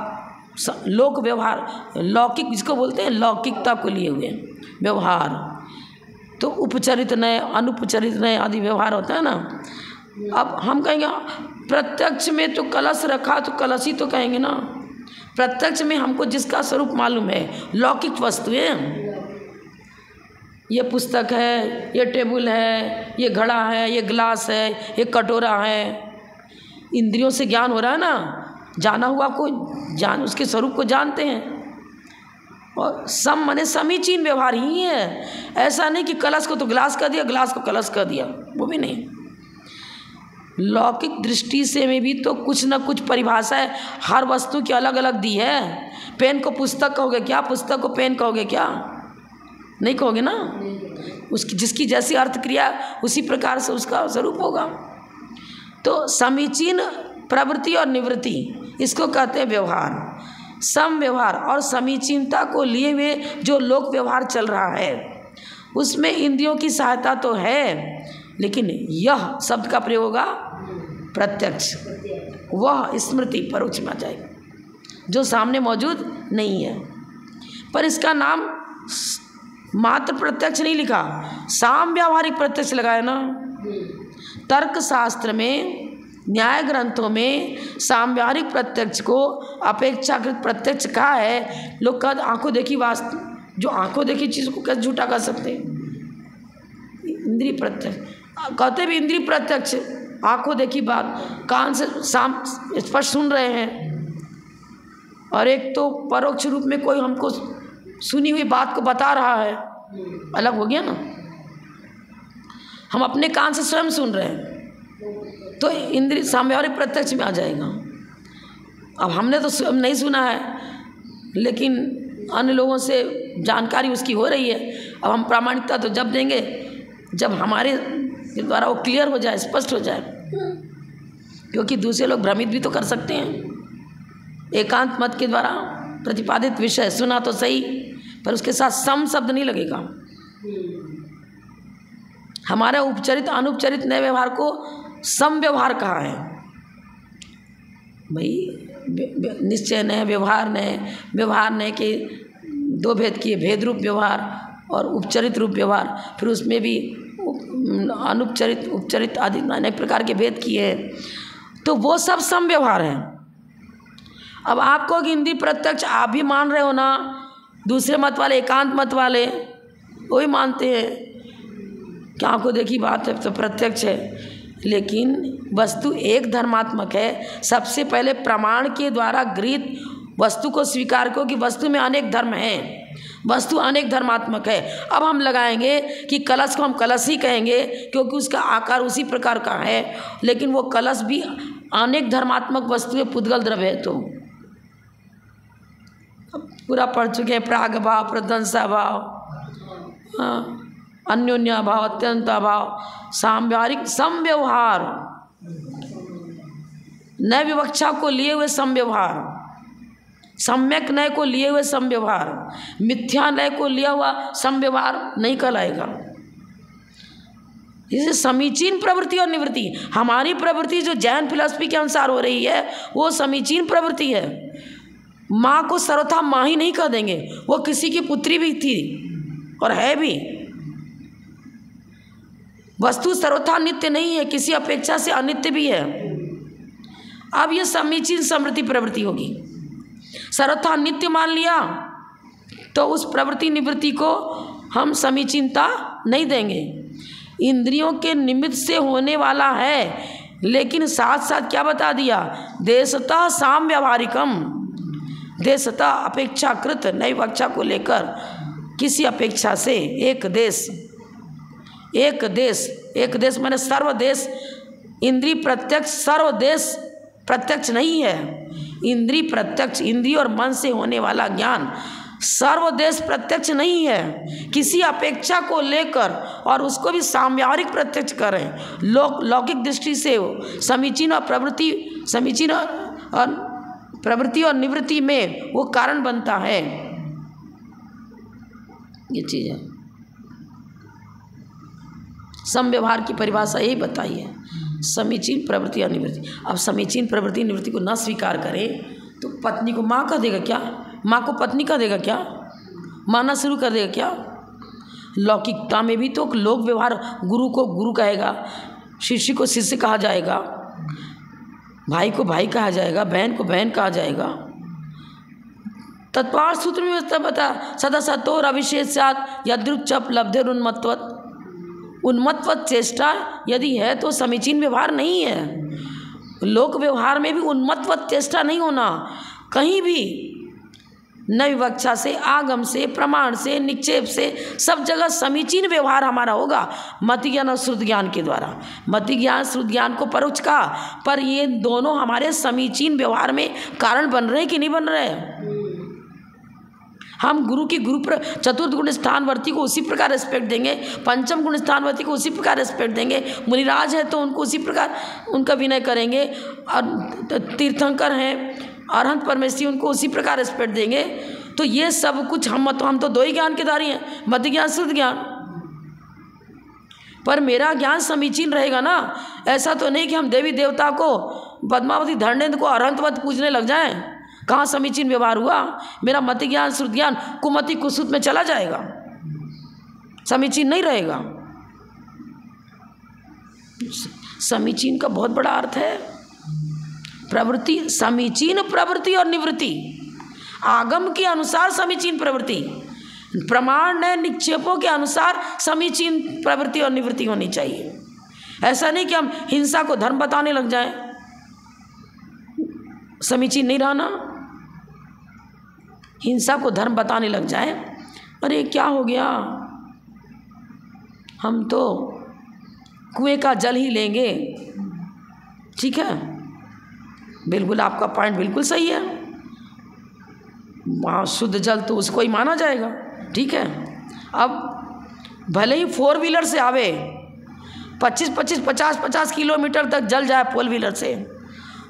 लोक व्यवहार, लौकिक जिसको बोलते हैं, लौकिकता को लिए हुए व्यवहार, तो उपचरित नय, अनुपचरित नय आदि व्यवहार होता है ना। अब हम कहेंगे प्रत्यक्ष में तो कलश रखा, तो कलश ही तो कहेंगे ना। प्रत्यक्ष में हमको जिसका स्वरूप मालूम है, लौकिक वस्तुएं, ये पुस्तक है, ये टेबल है, ये घड़ा है, ये गिलास है, ये कटोरा है, इंद्रियों से ज्ञान हो रहा है ना। जाना हुआ को जान, उसके स्वरूप को जानते हैं। और सम माने समीचीन व्यवहार ही है। ऐसा नहीं कि कलश को तो गिलास कर दिया, गिलास को कलश कर दिया, वो भी नहीं। लौकिक दृष्टि से में भी तो कुछ न कुछ परिभाषा है, हर वस्तु की अलग अलग दी है। पेन को पुस्तक कहोगे क्या? पुस्तक को पेन कहोगे क्या? नहीं कहोगे ना। उसकी जिसकी जैसी अर्थ क्रिया उसी प्रकार से उसका स्वरूप होगा। तो समीचीन प्रवृत्ति और निवृत्ति, इसको कहते हैं व्यवहार। सम व्यवहार और समीचीनता को लिए हुए जो लोक व्यवहार चल रहा है, उसमें इंद्रियों की सहायता तो है, लेकिन यह शब्द का प्रयोग होगा प्रत्यक्ष, वह स्मृति परोक्ष में आ जाएगा, जो सामने मौजूद नहीं है। पर इसका नाम मात्र प्रत्यक्ष नहीं लिखा, साम व्यावहारिक प्रत्यक्ष लगाया ना। तर्क शास्त्र में, न्याय ग्रंथों में सामव्यावहारिक प्रत्यक्ष को अपेक्षाकृत प्रत्यक्ष कहा है। लोग कहते आंखों देखी वास्तव, जो आंखों देखी चीज़ को कैसे झूठा कर सकते हैं? इंद्रिय प्रत्यक्ष कहते भी, इंद्रिय प्रत्यक्ष आंखों देखी बात, कान से स्पष्ट सुन रहे हैं, और एक तो परोक्ष रूप में कोई हमको सुनी हुई बात को बता रहा है, अलग हो गया ना। हम अपने कान से स्वयं सुन रहे हैं, तो इंद्रिय सामव्यावहारिक प्रत्यक्ष में आ जाएगा। अब हमने तो स्वयं नहीं सुना है, लेकिन अन्य लोगों से जानकारी उसकी हो रही है। अब हम प्रामाणिकता तो जब देंगे जब हमारे द्वारा वो क्लियर हो जाए, स्पष्ट हो जाए, क्योंकि दूसरे लोग भ्रमित भी तो कर सकते हैं। एकांत मत के द्वारा प्रतिपादित विषय सुना तो सही, पर उसके साथ सम शब्द नहीं लगेगा। हमारे उपचरित अनुपचरित नए व्यवहार को सम व्यवहार कहा है। भाई निश्चय नए व्यवहार नए, व्यवहार नए के दो भेद किए, भेद रूप व्यवहार और उपचरित रूप व्यवहार, फिर उसमें भी अनुपचरित उपचरित आदि अनेक प्रकार के भेद किए हैं, तो वो सब सम व्यवहार है। अब आपको कि इंद्रिय प्रत्यक्ष आप भी मान रहे हो ना, दूसरे मत वाले, एकांत मत वाले वही मानते हैं कि आंखों देखी बात है तो प्रत्यक्ष है, लेकिन वस्तु एक धर्मात्मक है। सबसे पहले प्रमाण के द्वारा गृहीत वस्तु को स्वीकार करो कि वस्तु में अनेक धर्म हैं, वस्तु अनेक धर्मात्मक है। अब हम लगाएंगे कि कलश को हम कलश ही कहेंगे क्योंकि उसका आकार उसी प्रकार का है, लेकिन वो कलश भी अनेक धर्मात्मक वस्तु है, पुद्गल द्रव्य है। तो पूरा पढ़ चुके हैं, प्राग भाव, प्रध्वंसा भाव, अन्योन्या भाव, अत्यंत भाव, सामव्यावहारिक समव्यवहार, नए विवक्षा को लिए हुए समव्यवहार, सम्यक नय को लिए हुए समव्यवहार, मिथ्या नय को लिया हुआ समव्यवहार नहीं कहलाएगा। जैसे समीचीन प्रवृत्ति और निवृत्ति, हमारी प्रवृत्ति जो जैन फिलॉसफी के अनुसार हो रही है वो समीचीन प्रवृत्ति है। माँ को सर्वथा माँ ही नहीं कह देंगे, वो किसी की पुत्री भी थी और है भी। वस्तु सर्वथा नित्य नहीं है, किसी अपेक्षा से अनित्य भी है। अब ये समीचीन समृद्धि प्रवृत्ति होगी। सर्वथा नित्य मान लिया तो उस प्रवृत्ति निवृत्ति को हम समीचीनता नहीं देंगे। इंद्रियों के निमित्त से होने वाला है, लेकिन साथ साथ क्या बता दिया, देशतः साम व्यवहारिकम, देशतः अपेक्षाकृत नई वक्षा को लेकर किसी अपेक्षा से एक देश, एक देश, एक देश माने सर्वदेश। इंद्रिय प्रत्यक्ष सर्वदेश प्रत्यक्ष नहीं है। इंद्रिय प्रत्यक्ष, इंद्रिय और मन से होने वाला ज्ञान सर्वदेश प्रत्यक्ष नहीं है। किसी अपेक्षा को लेकर और उसको भी साम्यावहारिक प्रत्यक्ष करें, लौकिक दृष्टि से समीचीन और प्रवृत्ति, समीचीन और प्रवृत्ति और निवृत्ति में वो कारण बनता है। ये चीज़ है। समव्यवहार की परिभाषा यही बताई है, समीचीन प्रवृत्ति और निवृत्ति। अब समीचीन प्रवृत्ति निवृत्ति को न स्वीकार करे तो पत्नी को माँ कह देगा क्या, माँ को पत्नी कह देगा क्या, मानना शुरू कर देगा क्या। लौकिकता में भी तो लोक व्यवहार, गुरु को गुरु कहेगा, शिष्य को शिष्य कहा जाएगा, भाई को भाई कहा जाएगा, बहन को बहन कहा जाएगा। तत्वार्थ सूत्र में बता सदा सतोर अविशेषात् यद्रुप चप लब्धेर उन्मत्वत्। उन्मत्वत चेष्टा यदि है तो समीचीन व्यवहार नहीं है। लोक व्यवहार में भी उन्मत्वत चेष्टा नहीं होना। कहीं भी नई विवक्षा से, आगम से, प्रमाण से, निक्षेप से, सब जगह समीचीन व्यवहार हमारा होगा मति ज्ञान और श्रुत ज्ञान के द्वारा। मति ज्ञान श्रुत ज्ञान को परोक्ष कहा, पर ये दोनों हमारे समीचीन व्यवहार में कारण बन रहे हैं कि नहीं बन रहे हैं। हम गुरु की चतुर्थ गुण स्थानवर्ती को उसी प्रकार रिस्पेक्ट देंगे, पंचम गुण स्थानवर्ती को उसी प्रकार रिस्पेक्ट देंगे, मुनिराज है तो उनको उसी प्रकार उनका विनय करेंगे, और तीर्थंकर हैं अरहंत परमेश्वरी उनको उसी प्रकार रिस्पेक्ट देंगे। तो ये सब कुछ हम तो दो ही ज्ञान के धारी हैं, मध्य ज्ञान श्रुत ज्ञान। पर मेरा ज्ञान समीचीन रहेगा ना। ऐसा तो नहीं कि हम देवी देवता को, पद्मावती धरणेन्द्र को अरहंतवत पूजने लग जाएं। कहाँ समीचीन व्यवहार हुआ। मेरा मति ज्ञान श्रुत ज्ञान कुमति कुसुत में चला जाएगा, समीचीन नहीं रहेगा। समीचीन का बहुत बड़ा अर्थ है प्रवृत्ति, समीचीन प्रवृत्ति और निवृत्ति। आगम के अनुसार समीचीन प्रवृत्ति, प्रमाण ने निक्षेपों के अनुसार समीचीन प्रवृत्ति और निवृत्ति होनी चाहिए। ऐसा नहीं कि हम हिंसा को धर्म बताने लग जाएं, समीचीन नहीं रहना। हिंसा को धर्म बताने लग जाए, अरे क्या हो गया, हम तो कुएं का जल ही लेंगे। ठीक है, बिल्कुल आपका पॉइंट बिल्कुल सही है, वहाँ शुद्ध जल तो उसको ही माना जाएगा। ठीक है, अब भले ही 4 व्हीलर से आवे, 25-25, 50-50 किलोमीटर तक जल जाए 4 व्हीलर से,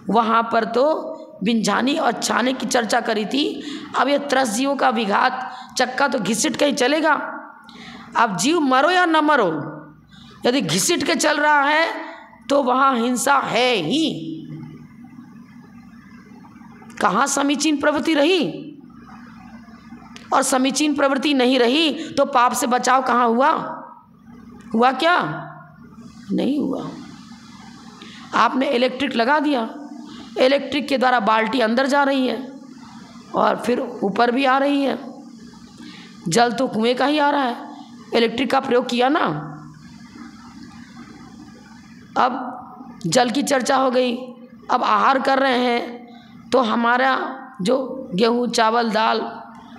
वहाँ पर तो बिंझानी और छाने की चर्चा करी थी। अब ये त्रस जीवों का विघात, चक्का तो घिसट के ही चलेगा। अब जीव मरो या न मरो, यदि घिसट के चल रहा है तो वहाँ हिंसा है ही। कहाँ समीचीन प्रवृत्ति रही, और समीचीन प्रवृत्ति नहीं रही तो पाप से बचाव कहाँ हुआ, हुआ क्या, नहीं हुआ। आपने इलेक्ट्रिक लगा दिया, इलेक्ट्रिक के द्वारा बाल्टी अंदर जा रही है और फिर ऊपर भी आ रही है। जल तो कुएं का ही आ रहा है, इलेक्ट्रिक का प्रयोग किया ना। अब जल की चर्चा हो गई, अब आहार कर रहे हैं तो हमारा जो गेहूँ चावल दाल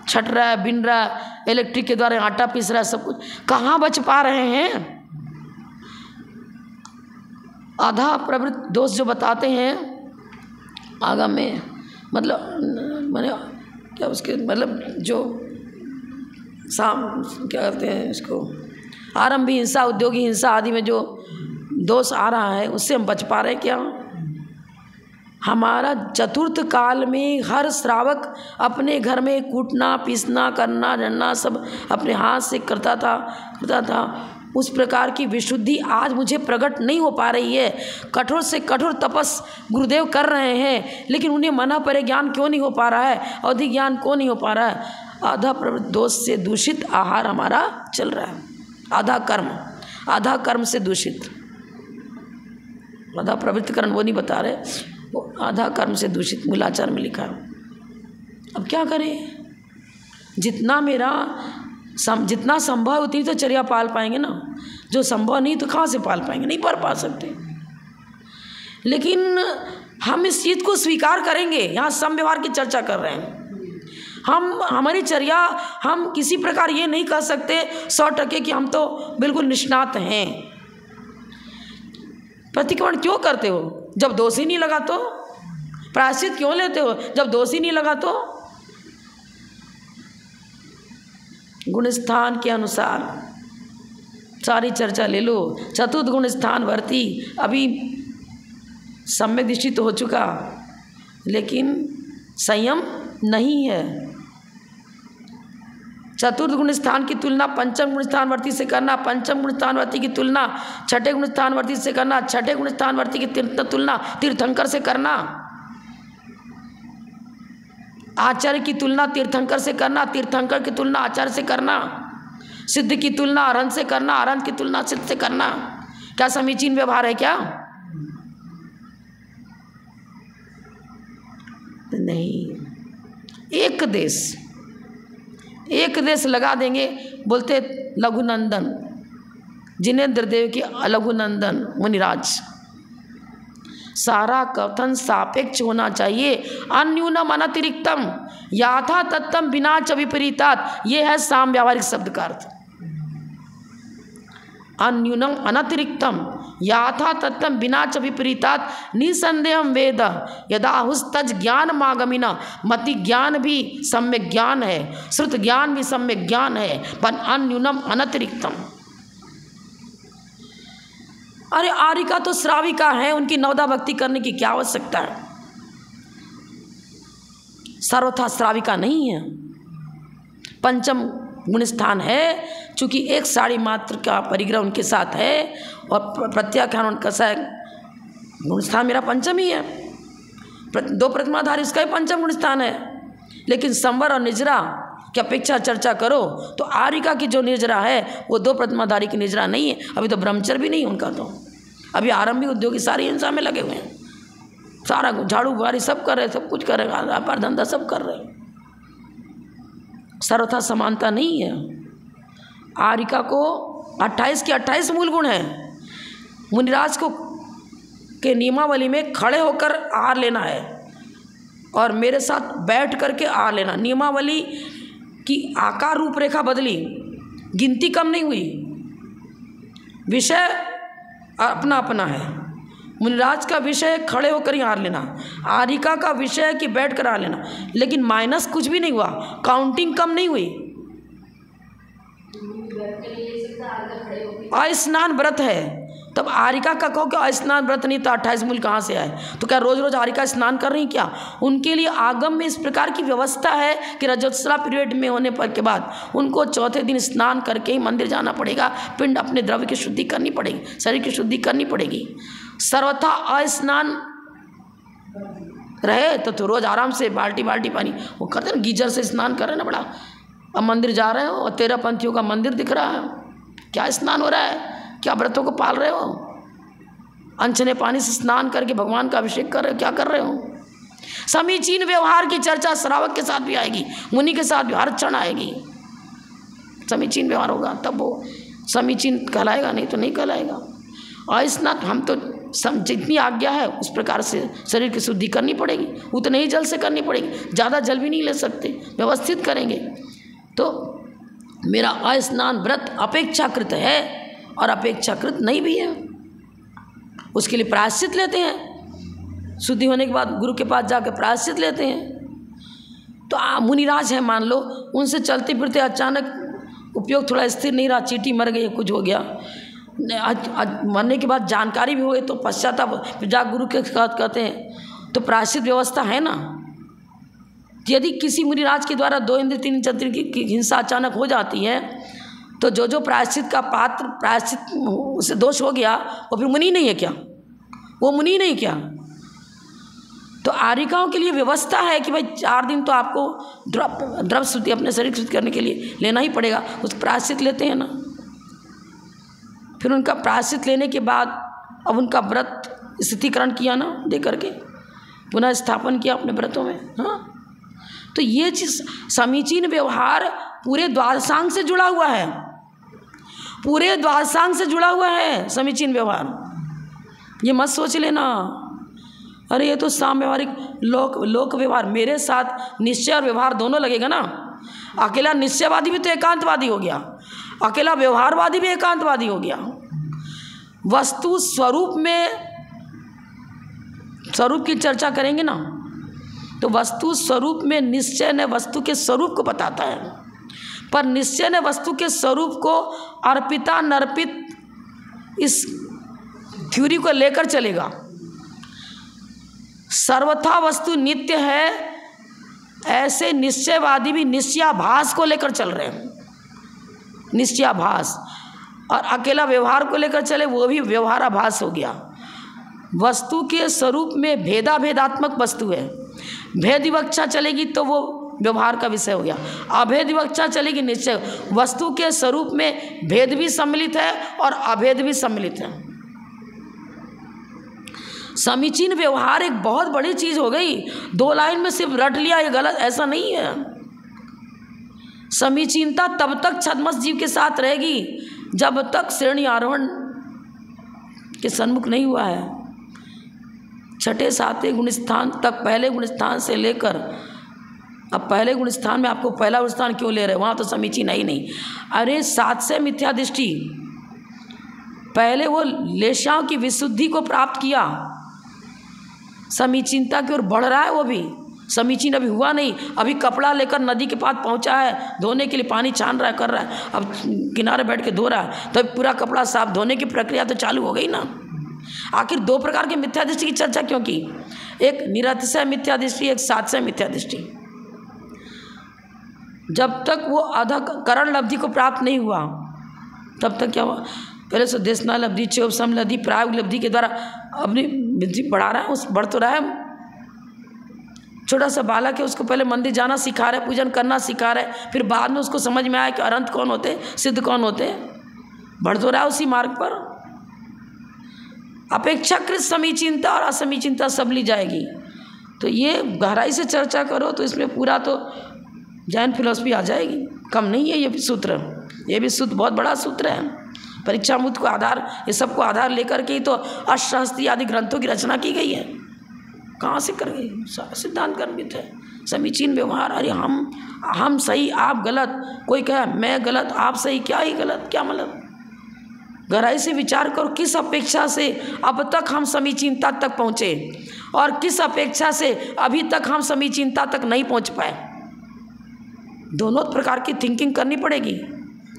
छट रहा है, बिन रहा है, इलेक्ट्रिक के द्वारा आटा पीस रहा है, सब कुछ कहाँ बच पा रहे हैं। आधा प्रवृत्ति दोष जो बताते हैं आगम में, मतलब मैंने क्या उसके मतलब जो क्या कहते हैं इसको, आरंभी हिंसा, उद्योगी हिंसा आदि में जो दोष आ रहा है उससे हम बच पा रहे क्या। हमारा चतुर्थ काल में हर श्रावक अपने घर में कूटना पीसना करना रनना सब अपने हाथ से करता था। उस प्रकार की विशुद्धि आज मुझे प्रकट नहीं हो पा रही है। कठोर से कठोर तपस गुरुदेव कर रहे हैं, लेकिन उन्हें मना परे ज्ञान क्यों नहीं हो पा रहा है, अवधि ज्ञान क्यों नहीं हो पा रहा है? आधा दोष से दूषित आहार हमारा चल रहा है, आधा कर्म से दूषित, आधा प्रवृत्तिकरण वो नहीं बता रहे, वो आधा कर्म से दूषित मूलाचार में लिखा है। अब क्या करें? जितना संभव उतनी तो चर्या पाल पाएंगे ना, जो संभव नहीं तो कहाँ से पाल पाएंगे, नहीं पाल पा सकते। लेकिन हम इस चीज़ को स्वीकार करेंगे। यहाँ सम व्यवहार की चर्चा कर रहे हैं हमारी चर्या, हम किसी प्रकार ये नहीं कह सकते 100% कि हम तो बिल्कुल निष्णात हैं। प्रतिक्रमण क्यों करते हो जब दोष ही नहीं लगा? तो प्रायश्चित क्यों लेते हो जब दोष ही नहीं लगा? तो गुणस्थान के अनुसार सारी चर्चा ले लो। चतुर्थ गुण स्थान वर्ती अभी सम्यक दृष्टि तो हो चुका, लेकिन संयम नहीं है। चतुर्थ गुण स्थान की तुलना पंचम गुण स्थानवर्ती से करना, पंचम गुण स्थानवर्ती की तुलना छठे गुण स्थानवर्ती से करना, छठे गुण स्थानवर्ती की तुलना तीर्थंकर से करना, आचार्य की तुलना तीर्थंकर से करना, तीर्थंकर की तुलना आचार्य से करना, सिद्ध की तुलना अरहंत से करना, अरहंत की तुलना सिद्ध से करना, क्या समीचीन व्यवहार है? क्या नहीं। एक देश लगा देंगे, बोलते लघुनंदन, जिनेंद्र देव की लघुनंदन मुनिराज। सारा कथन सापेक्ष होना चाहिए, अन्यूनम अनतिरिक्तम याथा तत्तम बिना च विपरीतात। ये है साम व्यावहारिक शब्द का अर्थ। अन्यूनम अनतिरिक्तम याथा तत्तम बिना च विपरीतात निसंदेहम वेद यदाहुस्तज ज्ञान मागमिना। मति ज्ञान भी सम्यक ज्ञान है, श्रुत ज्ञान भी सम्यक ज्ञान है, पर अन्यूनम अनतिरिक्तम। अरे आरिका तो श्राविका है, उनकी नवदा भक्ति करने की क्या आवश्यकता है? सर्वथा श्राविका नहीं है। पंचम गुणस्थान है, चूंकि एक साड़ी मात्र का परिग्रह उनके साथ है और प्रत्याख्यान उनका गुणस्थान मेरा पंचम ही है। दो प्रतिमाधारी उसका ही पंचम गुणस्थान है। लेकिन संवर और निजरा की अपेक्षा चर्चा करो तो आरिका की जो निर्जरा है वो दो प्रतिमाधारी की निर्जरा नहीं है। अभी तो ब्रह्मचर्य भी नहीं उनका, तो अभी आरंभिक उद्योगी सारी हिंसा में लगे हुए हैं, सारा झाड़ू बुहारी सब कर रहे, सब कुछ कर रहे, व्यापार धंधा सब कर रहे। सर्वथा समानता नहीं है। आरिका को 28 के 28 मूल गुण हैं। मुनिराज को के नियमावली में खड़े होकर आहार लेना है और मेरे साथ बैठ करके आहार लेना। नियमावली की आकार रूपरेखा बदली, गिनती कम नहीं हुई, विषय अपना अपना है। मुनिराज का विषय खड़े होकर ही आहार लेना, आरिका का विषय कि बैठ कर आहार लेना, लेकिन माइनस कुछ भी नहीं हुआ, काउंटिंग कम नहीं हुई। अस्नान व्रत है, तब आरिका का कहो कि अस्नान व्रत नहीं तो 28 मूल कहाँ से आए? तो क्या रोज रोज आरिका स्नान कर रही क्या? उनके लिए आगम में इस प्रकार की व्यवस्था है कि रजोत्सव पीरियड में होने पर के बाद उनको चौथे दिन स्नान करके ही मंदिर जाना पड़ेगा। पिंड अपने द्रव्य की शुद्धि करनी पड़ेगी, शरीर की शुद्धि करनी पड़ेगी। सर्वथा अस्नान रहे तो रोज आराम से बाल्टी पानी वो करते ना, गीजर से स्नान कर रहे ना बड़ा। अब मंदिर जा रहे हो और 13 पंथियों का मंदिर दिख रहा है, क्या स्नान हो रहा है? क्या व्रतों को पाल रहे हो? अनछने पानी से स्नान करके भगवान का अभिषेक कर रहे हो, क्या कर रहे हो? समीचीन व्यवहार की चर्चा श्रावक के साथ भी आएगी, मुनि के साथ भी हर क्षण आएगी। समीचीन व्यवहार होगा तब वो समीचीन कहलाएगा, नहीं तो नहीं कहलाएगा। और स्नान हम तो जितनी आज्ञा है उस प्रकार से शरीर की शुद्धि करनी पड़ेगी, उतने ही जल से करनी पड़ेगी, ज़्यादा जल भी नहीं ले सकते, व्यवस्थित करेंगे। तो मेरा अस्नान व्रत अपेक्षाकृत है और अपेक्षाकृत नहीं भी है। उसके लिए प्रायश्चित लेते हैं, शुद्धि होने के बाद गुरु के पास जाकर प्रायश्चित लेते हैं। तो मुनिराज है मान लो, उनसे चलते फिरते अचानक उपयोग थोड़ा स्थिर नहीं रहा, चींटी मर गई, कुछ हो गया, मरने के बाद जानकारी भी हो गई तो पश्चाताप जा गुरु के साथ कहते हैं, तो प्रायश्चित व्यवस्था है ना। यदि किसी मुनिराज के द्वारा 2 इंद्र 3 इंद्र की हिंसा अचानक हो जाती है तो जो प्रायश्चित का पात्र, प्रायश्चित उससे दोष हो गया, वो फिर मुनि नहीं है क्या? वो मुनि नहीं क्या? तो आर्यिकाओं के लिए व्यवस्था है कि भाई 4 दिन तो आपको द्रव्य शुद्धि, अपने शरीर शुद्ध करने के लिए लेना ही पड़ेगा। उस प्रायश्चित लेते हैं ना, फिर उनका प्रायश्चित लेने के बाद अब उनका व्रत स्थितिकरण किया ना, दे करके पुनः स्थापन किया अपने व्रतों में। हाँ, तो ये चीज़ समीचीन व्यवहार पूरे द्वादशांग से जुड़ा हुआ है, पूरे द्वादशांग से जुड़ा हुआ है समीचीन व्यवहार। ये मत सोच लेना अरे ये तो साम व्यवहारिक लोक व्यवहार, मेरे साथ निश्चय और व्यवहार दोनों लगेगा ना। अकेला निश्चयवादी भी तो एकांतवादी हो गया, अकेला व्यवहारवादी भी एकांतवादी हो गया। वस्तु स्वरूप में, स्वरूप की चर्चा करेंगे ना, तो वस्तु स्वरूप में निश्चय ने वस्तु के स्वरूप को बताता है, पर निश्चय ने वस्तु के स्वरूप को अर्पिता नर्पित इस थ्योरी को लेकर चलेगा। सर्वथा वस्तु नित्य है, ऐसे निश्चयवादी भी निश्चयाभास को लेकर चल रहे हैं, निश्चयाभास। और अकेला व्यवहार को लेकर चले, वो भी व्यवहाराभास हो गया। वस्तु के स्वरूप में भेदात्मक वस्तु है, भेद विवक्षा चलेगी तो वो व्यवहार का विषय हो गया, अभेद विवक्षा चलेगी निश्चय। वस्तु के स्वरूप में भेद भी सम्मिलित है और अभेद भी सम्मिलित है। समीचीन व्यवहार एक बहुत बड़ी चीज हो गई। 2 लाइन में सिर्फ रट लिया ये गलत, ऐसा नहीं है। समीचीनता तब तक छद्मस जीव के साथ रहेगी जब तक श्रेणी आरोहण के सन्मुख नहीं हुआ है। 6ठे 7वें गुण स्थान तक, पहले गुण स्थान से लेकर अब पहले गुण स्थान में आपको पहला गुण स्थान क्यों ले रहे हैं, वहाँ तो समीचीन है ही नहीं। अरे 7 से मिथ्या दृष्टि, पहले वो लेशाओं की विशुद्धि को प्राप्त किया, समीचीनता की ओर बढ़ रहा है। वो भी समीचीन अभी हुआ नहीं, अभी कपड़ा लेकर नदी के पास पहुंचा है, धोने के लिए पानी छान रहा है, कर रहा है, अब किनारे बैठ के धो रहा है, तो पूरा कपड़ा साफ धोने की प्रक्रिया तो चालू हो गई ना। आखिर 2 प्रकार की मिथ्या दृष्टि की चर्चा क्यों की? एक निरतिशय मिथ्या दृष्टि, एक सातिशय मिथ्या दृष्टि। जब तक वो करण लब्धि को प्राप्त नहीं हुआ तब तक क्या हुआ? पहले सुदेशना लब्धि, चौपसम लब्धि, प्रायोग लब्धि के द्वारा अपनी बुद्धि बढ़ा रहा है, उस बढ़ तो रहा है। छोटा सा बालक है, उसको पहले मंदिर जाना सिखा रहे, पूजन करना सिखा रहे, फिर बाद में उसको समझ में आया कि अनंत कौन होते, सिद्ध कौन होते, बढ़ तो रहा है उसी मार्ग पर। अपेक्षाकृत समीचीनता और असमीचीनता सब ली जाएगी। तो ये गहराई से चर्चा करो तो इसमें पूरा तो जैन फिलॉसफी आ जाएगी, कम नहीं है ये भी सूत्र, ये भी सूत्र बहुत बड़ा सूत्र है। परीक्षामूत को आधार, ये सबको आधार लेकर के ही तो अष्टहस्ती आदि ग्रंथों की रचना की गई है। कहाँ से कर गई? सिद्धांत कर्मित है। समीचीन व्यवहार, अरे हम सही आप गलत, कोई कहे मैं गलत आप सही, क्या ही गलत क्या मतलब? गहराई से विचार करो, किस अपेक्षा से अब तक हम समीचीनता तक पहुँचे और किस अपेक्षा से अभी तक हम समीचीनता तक नहीं पहुँच पाए। दोनों प्रकार की थिंकिंग करनी पड़ेगी,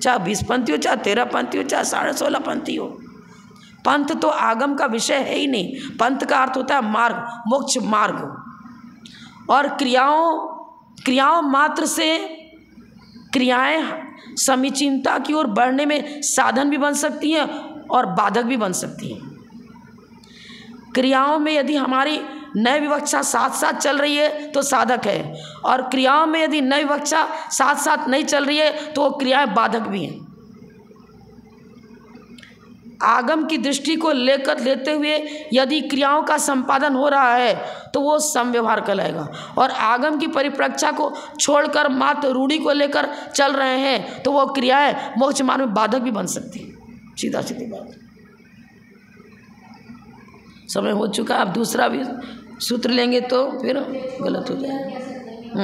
चाहे 20 पंथी हो, चाहे 13 पंथी हो, चाहे 16.5 पंथी हो। पंथ तो आगम का विषय है ही नहीं। पंथ का अर्थ होता है मार्ग, मोक्ष मार्ग। और क्रियाओं मात्र से क्रियाएं समीचीनता की ओर बढ़ने में साधन भी बन सकती हैं और बाधक भी बन सकती हैं। क्रियाओं में यदि हमारी नई विवक्षा साथ साथ चल रही है तो साधक है, और क्रियाओं में यदि नई विवक्षा साथ साथ नहीं चल रही है तो वो क्रियाएं बाधक भी हैं। आगम की दृष्टि को लेते हुए यदि क्रियाओं का संपादन हो रहा है तो वो समव्यवहार कहलाएगा, और आगम की परिप्रक्षा को छोड़कर मात्र रूढ़ी को लेकर चल रहे हैं तो वो क्रियाएं मोक्ष मार्ग में बाधक भी बन सकती है। सीधा सीधी बात। समय हो चुका, अब दूसरा भी सूत्र लेंगे तो फिर गलत हो जाएगा।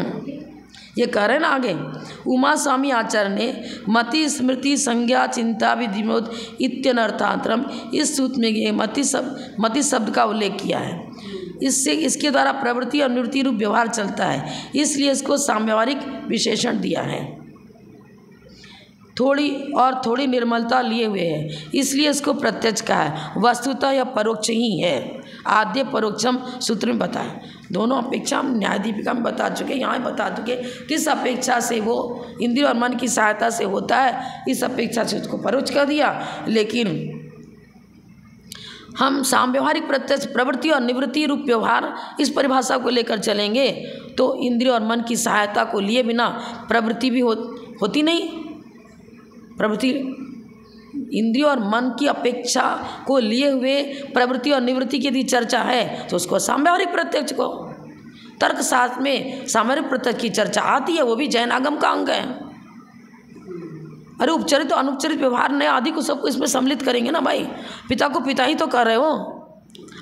ये कह रहे ना आगे, उमा स्वामी आचार्य ने मति स्मृति संज्ञा चिंता विधिमोद इत्यनर्थांतरम, इस सूत्र में ये मति शब्द का उल्लेख किया है। इससे इसके द्वारा प्रवृत्ति और निवृत्ति रूप व्यवहार चलता है, इसलिए इसको सामव्यवहारिक विशेषण दिया है। थोड़ी निर्मलता लिए हुए है, इसलिए इसको प्रत्यक्ष कहा है। वस्तुतः यह परोक्ष ही है। आद्य परोक्षम सूत्र में बताया। दोनों अपेक्षा हम न्याय दीपिका में बता चुके, यहाँ बता चुके किस अपेक्षा से वो इंद्रिय और मन की सहायता से होता है, इस अपेक्षा से उसको परोक्ष कर दिया। लेकिन हम सामव्यवहारिक प्रत्यक्ष प्रवृत्ति और निवृत्ति रूप व्यवहार इस परिभाषा को लेकर चलेंगे तो इंद्रिय और मन की सहायता को लिए बिना प्रवृत्ति भी होती नहीं। प्रवृत्ति इंद्रिय और मन की अपेक्षा को लिए हुए प्रवृत्ति और निवृत्ति की यदि चर्चा है तो उसको सामव्यवहारिक प्रत्यक्ष को तर्क शास्त्र में सामव्यवहारिक प्रत्यक्ष की चर्चा आती है, वो भी जैन आगम का अंग है। अरे उपचरित तो अनुपचरित व्यवहार नए आदि को सबको इसमें सम्मिलित करेंगे ना भाई। पिता को पिता ही तो कर रहे हो,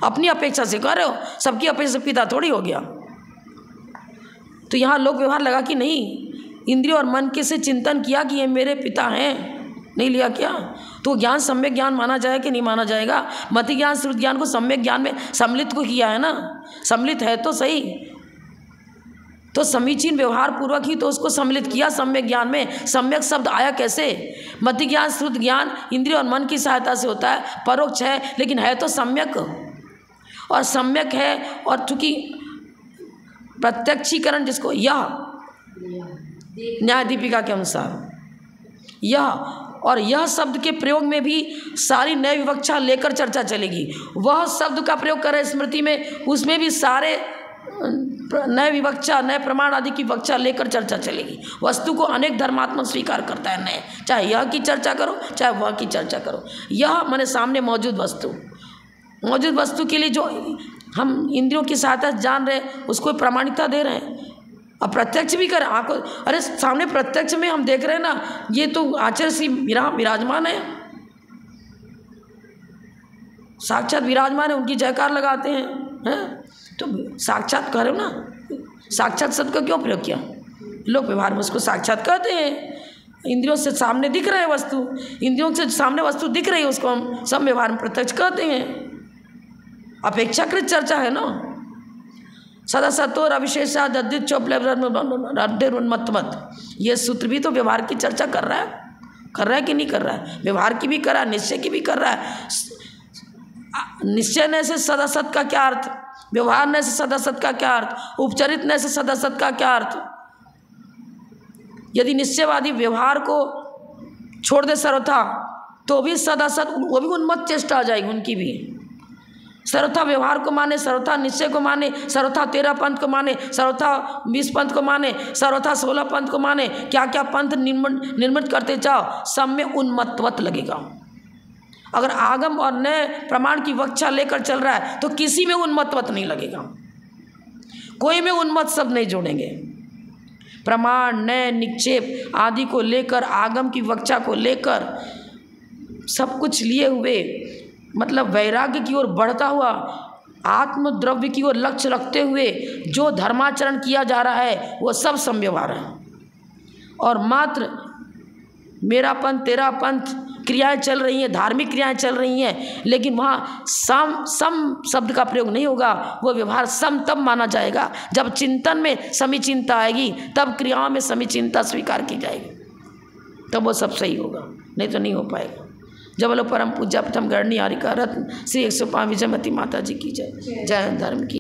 अपनी अपेक्षा से कर रहे हो, सबकी अपेक्षा से पिता थोड़ी हो गया। तो यहाँ लोक व्यवहार लगा कि नहीं, इंद्रिय और मन के से चिंतन किया कि ये मेरे पिता हैं, नहीं लिया क्या, तो ज्ञान सम्यक ज्ञान माना जाएगा कि नहीं माना जाएगा। मति ज्ञान श्रुत ज्ञान को सम्यक ज्ञान में सम्मिलित को किया है ना, सम्मिलित है तो सही, तो समीचीन व्यवहार पूर्वक ही तो उसको सम्मिलित किया सम्यक ज्ञान में। सम्यक शब्द आया कैसे? मति ज्ञान श्रुत ज्ञान इंद्रिय और मन की सहायता से होता है, परोक्ष है लेकिन है तो सम्यक, और सम्यक है। और चूंकि प्रत्यक्षीकरण जिसको यह न्याय दीपिका के अनुसार यह और यह शब्द के प्रयोग में भी सारी नए विवक्षा लेकर चर्चा चलेगी। वह शब्द का प्रयोग करें स्मृति में, उसमें भी सारे नए विवक्षा नए प्रमाण आदि की विवक्षा लेकर चर्चा चलेगी। वस्तु को अनेक धर्मात्मक स्वीकार करता है नए, चाहे यह की चर्चा करो चाहे वह की चर्चा करो। यह माने सामने मौजूद वस्तु के लिए जो हम इंद्रियों की सहायता जान रहे हैं उसको प्रामाणिकता दे रहे हैं। अब प्रत्यक्ष भी करें आंखों, अरे सामने प्रत्यक्ष में हम देख रहे हैं ना, ये तो आचार्य श्री विराजमान है, साक्षात विराजमान है, उनकी जयकार लगाते हैं। तो साक्षात कह रहे हो ना, साक्षात शब्द का क्यों प्रयोग किया? लोग व्यवहार में उसको साक्षात कहते हैं। इंद्रियों से सामने दिख रहा है वस्तु, इंद्रियों से सामने वस्तु दिख रही है, उसको हम सब व्यवहार में प्रत्यक्ष कहते हैं। अपेक्षाकृत चर्चा है ना। सदा सत्वर अविशेषाद अद्वित चौपलमत, ये सूत्र भी तो व्यवहार की चर्चा कर रहा है कि नहीं कर रहा है? व्यवहार की भी कर रहा है, निश्चय की भी कर रहा है। निश्चय ने से सदासत का क्या अर्थ, व्यवहार ने से सदासत का क्या अर्थ, उपचरित ने से सदासत का क्या अर्थ? यदि निश्चयवादी व्यवहार को छोड़ दे सर्वथा तो भी सदासत, वो भी उन्मत्त चेष्टा आ जाएगी उनकी भी। सर्वथा व्यवहार को माने, सर्वथा निश्चय को माने, सर्वथा 13 पंथ को माने, सर्वथा 20 पंथ को माने, सर्वथा 16 पंथ को माने, क्या क्या पंथ निर्मित करते जाओ, सब में उन्मत्तवत लगेगा। अगर आगम और नए प्रमाण की वक्षा लेकर चल रहा है तो किसी में उन्मत्तवत नहीं लगेगा, कोई में उन्मत्त शब्द नहीं जोड़ेंगे। प्रमाण नए निक्षेप आदि को लेकर, आगम की वक्षा को लेकर सब कुछ लिए हुए, मतलब वैराग्य की ओर बढ़ता हुआ, आत्मद्रव्य की ओर लक्ष्य रखते हुए जो धर्माचरण किया जा रहा है वो सब समव्यवहार है। और मात्र मेरा पंथ तेरा पंथ क्रियाएं चल रही हैं, धार्मिक क्रियाएं चल रही हैं, लेकिन वहाँ सम शब्द का प्रयोग नहीं होगा। वो व्यवहार सम तब माना जाएगा जब चिंतन में समीचीनता आएगी, तब क्रियाओं में समीचीनता स्वीकार की जाएगी, तब वो सब सही होगा, नहीं तो नहीं हो पाएगा। जब बोलो परम पूज्य प्रथम गणनी हरिका रत्न श्री 105 विजयमती माता जी की जय। जय धर्म की।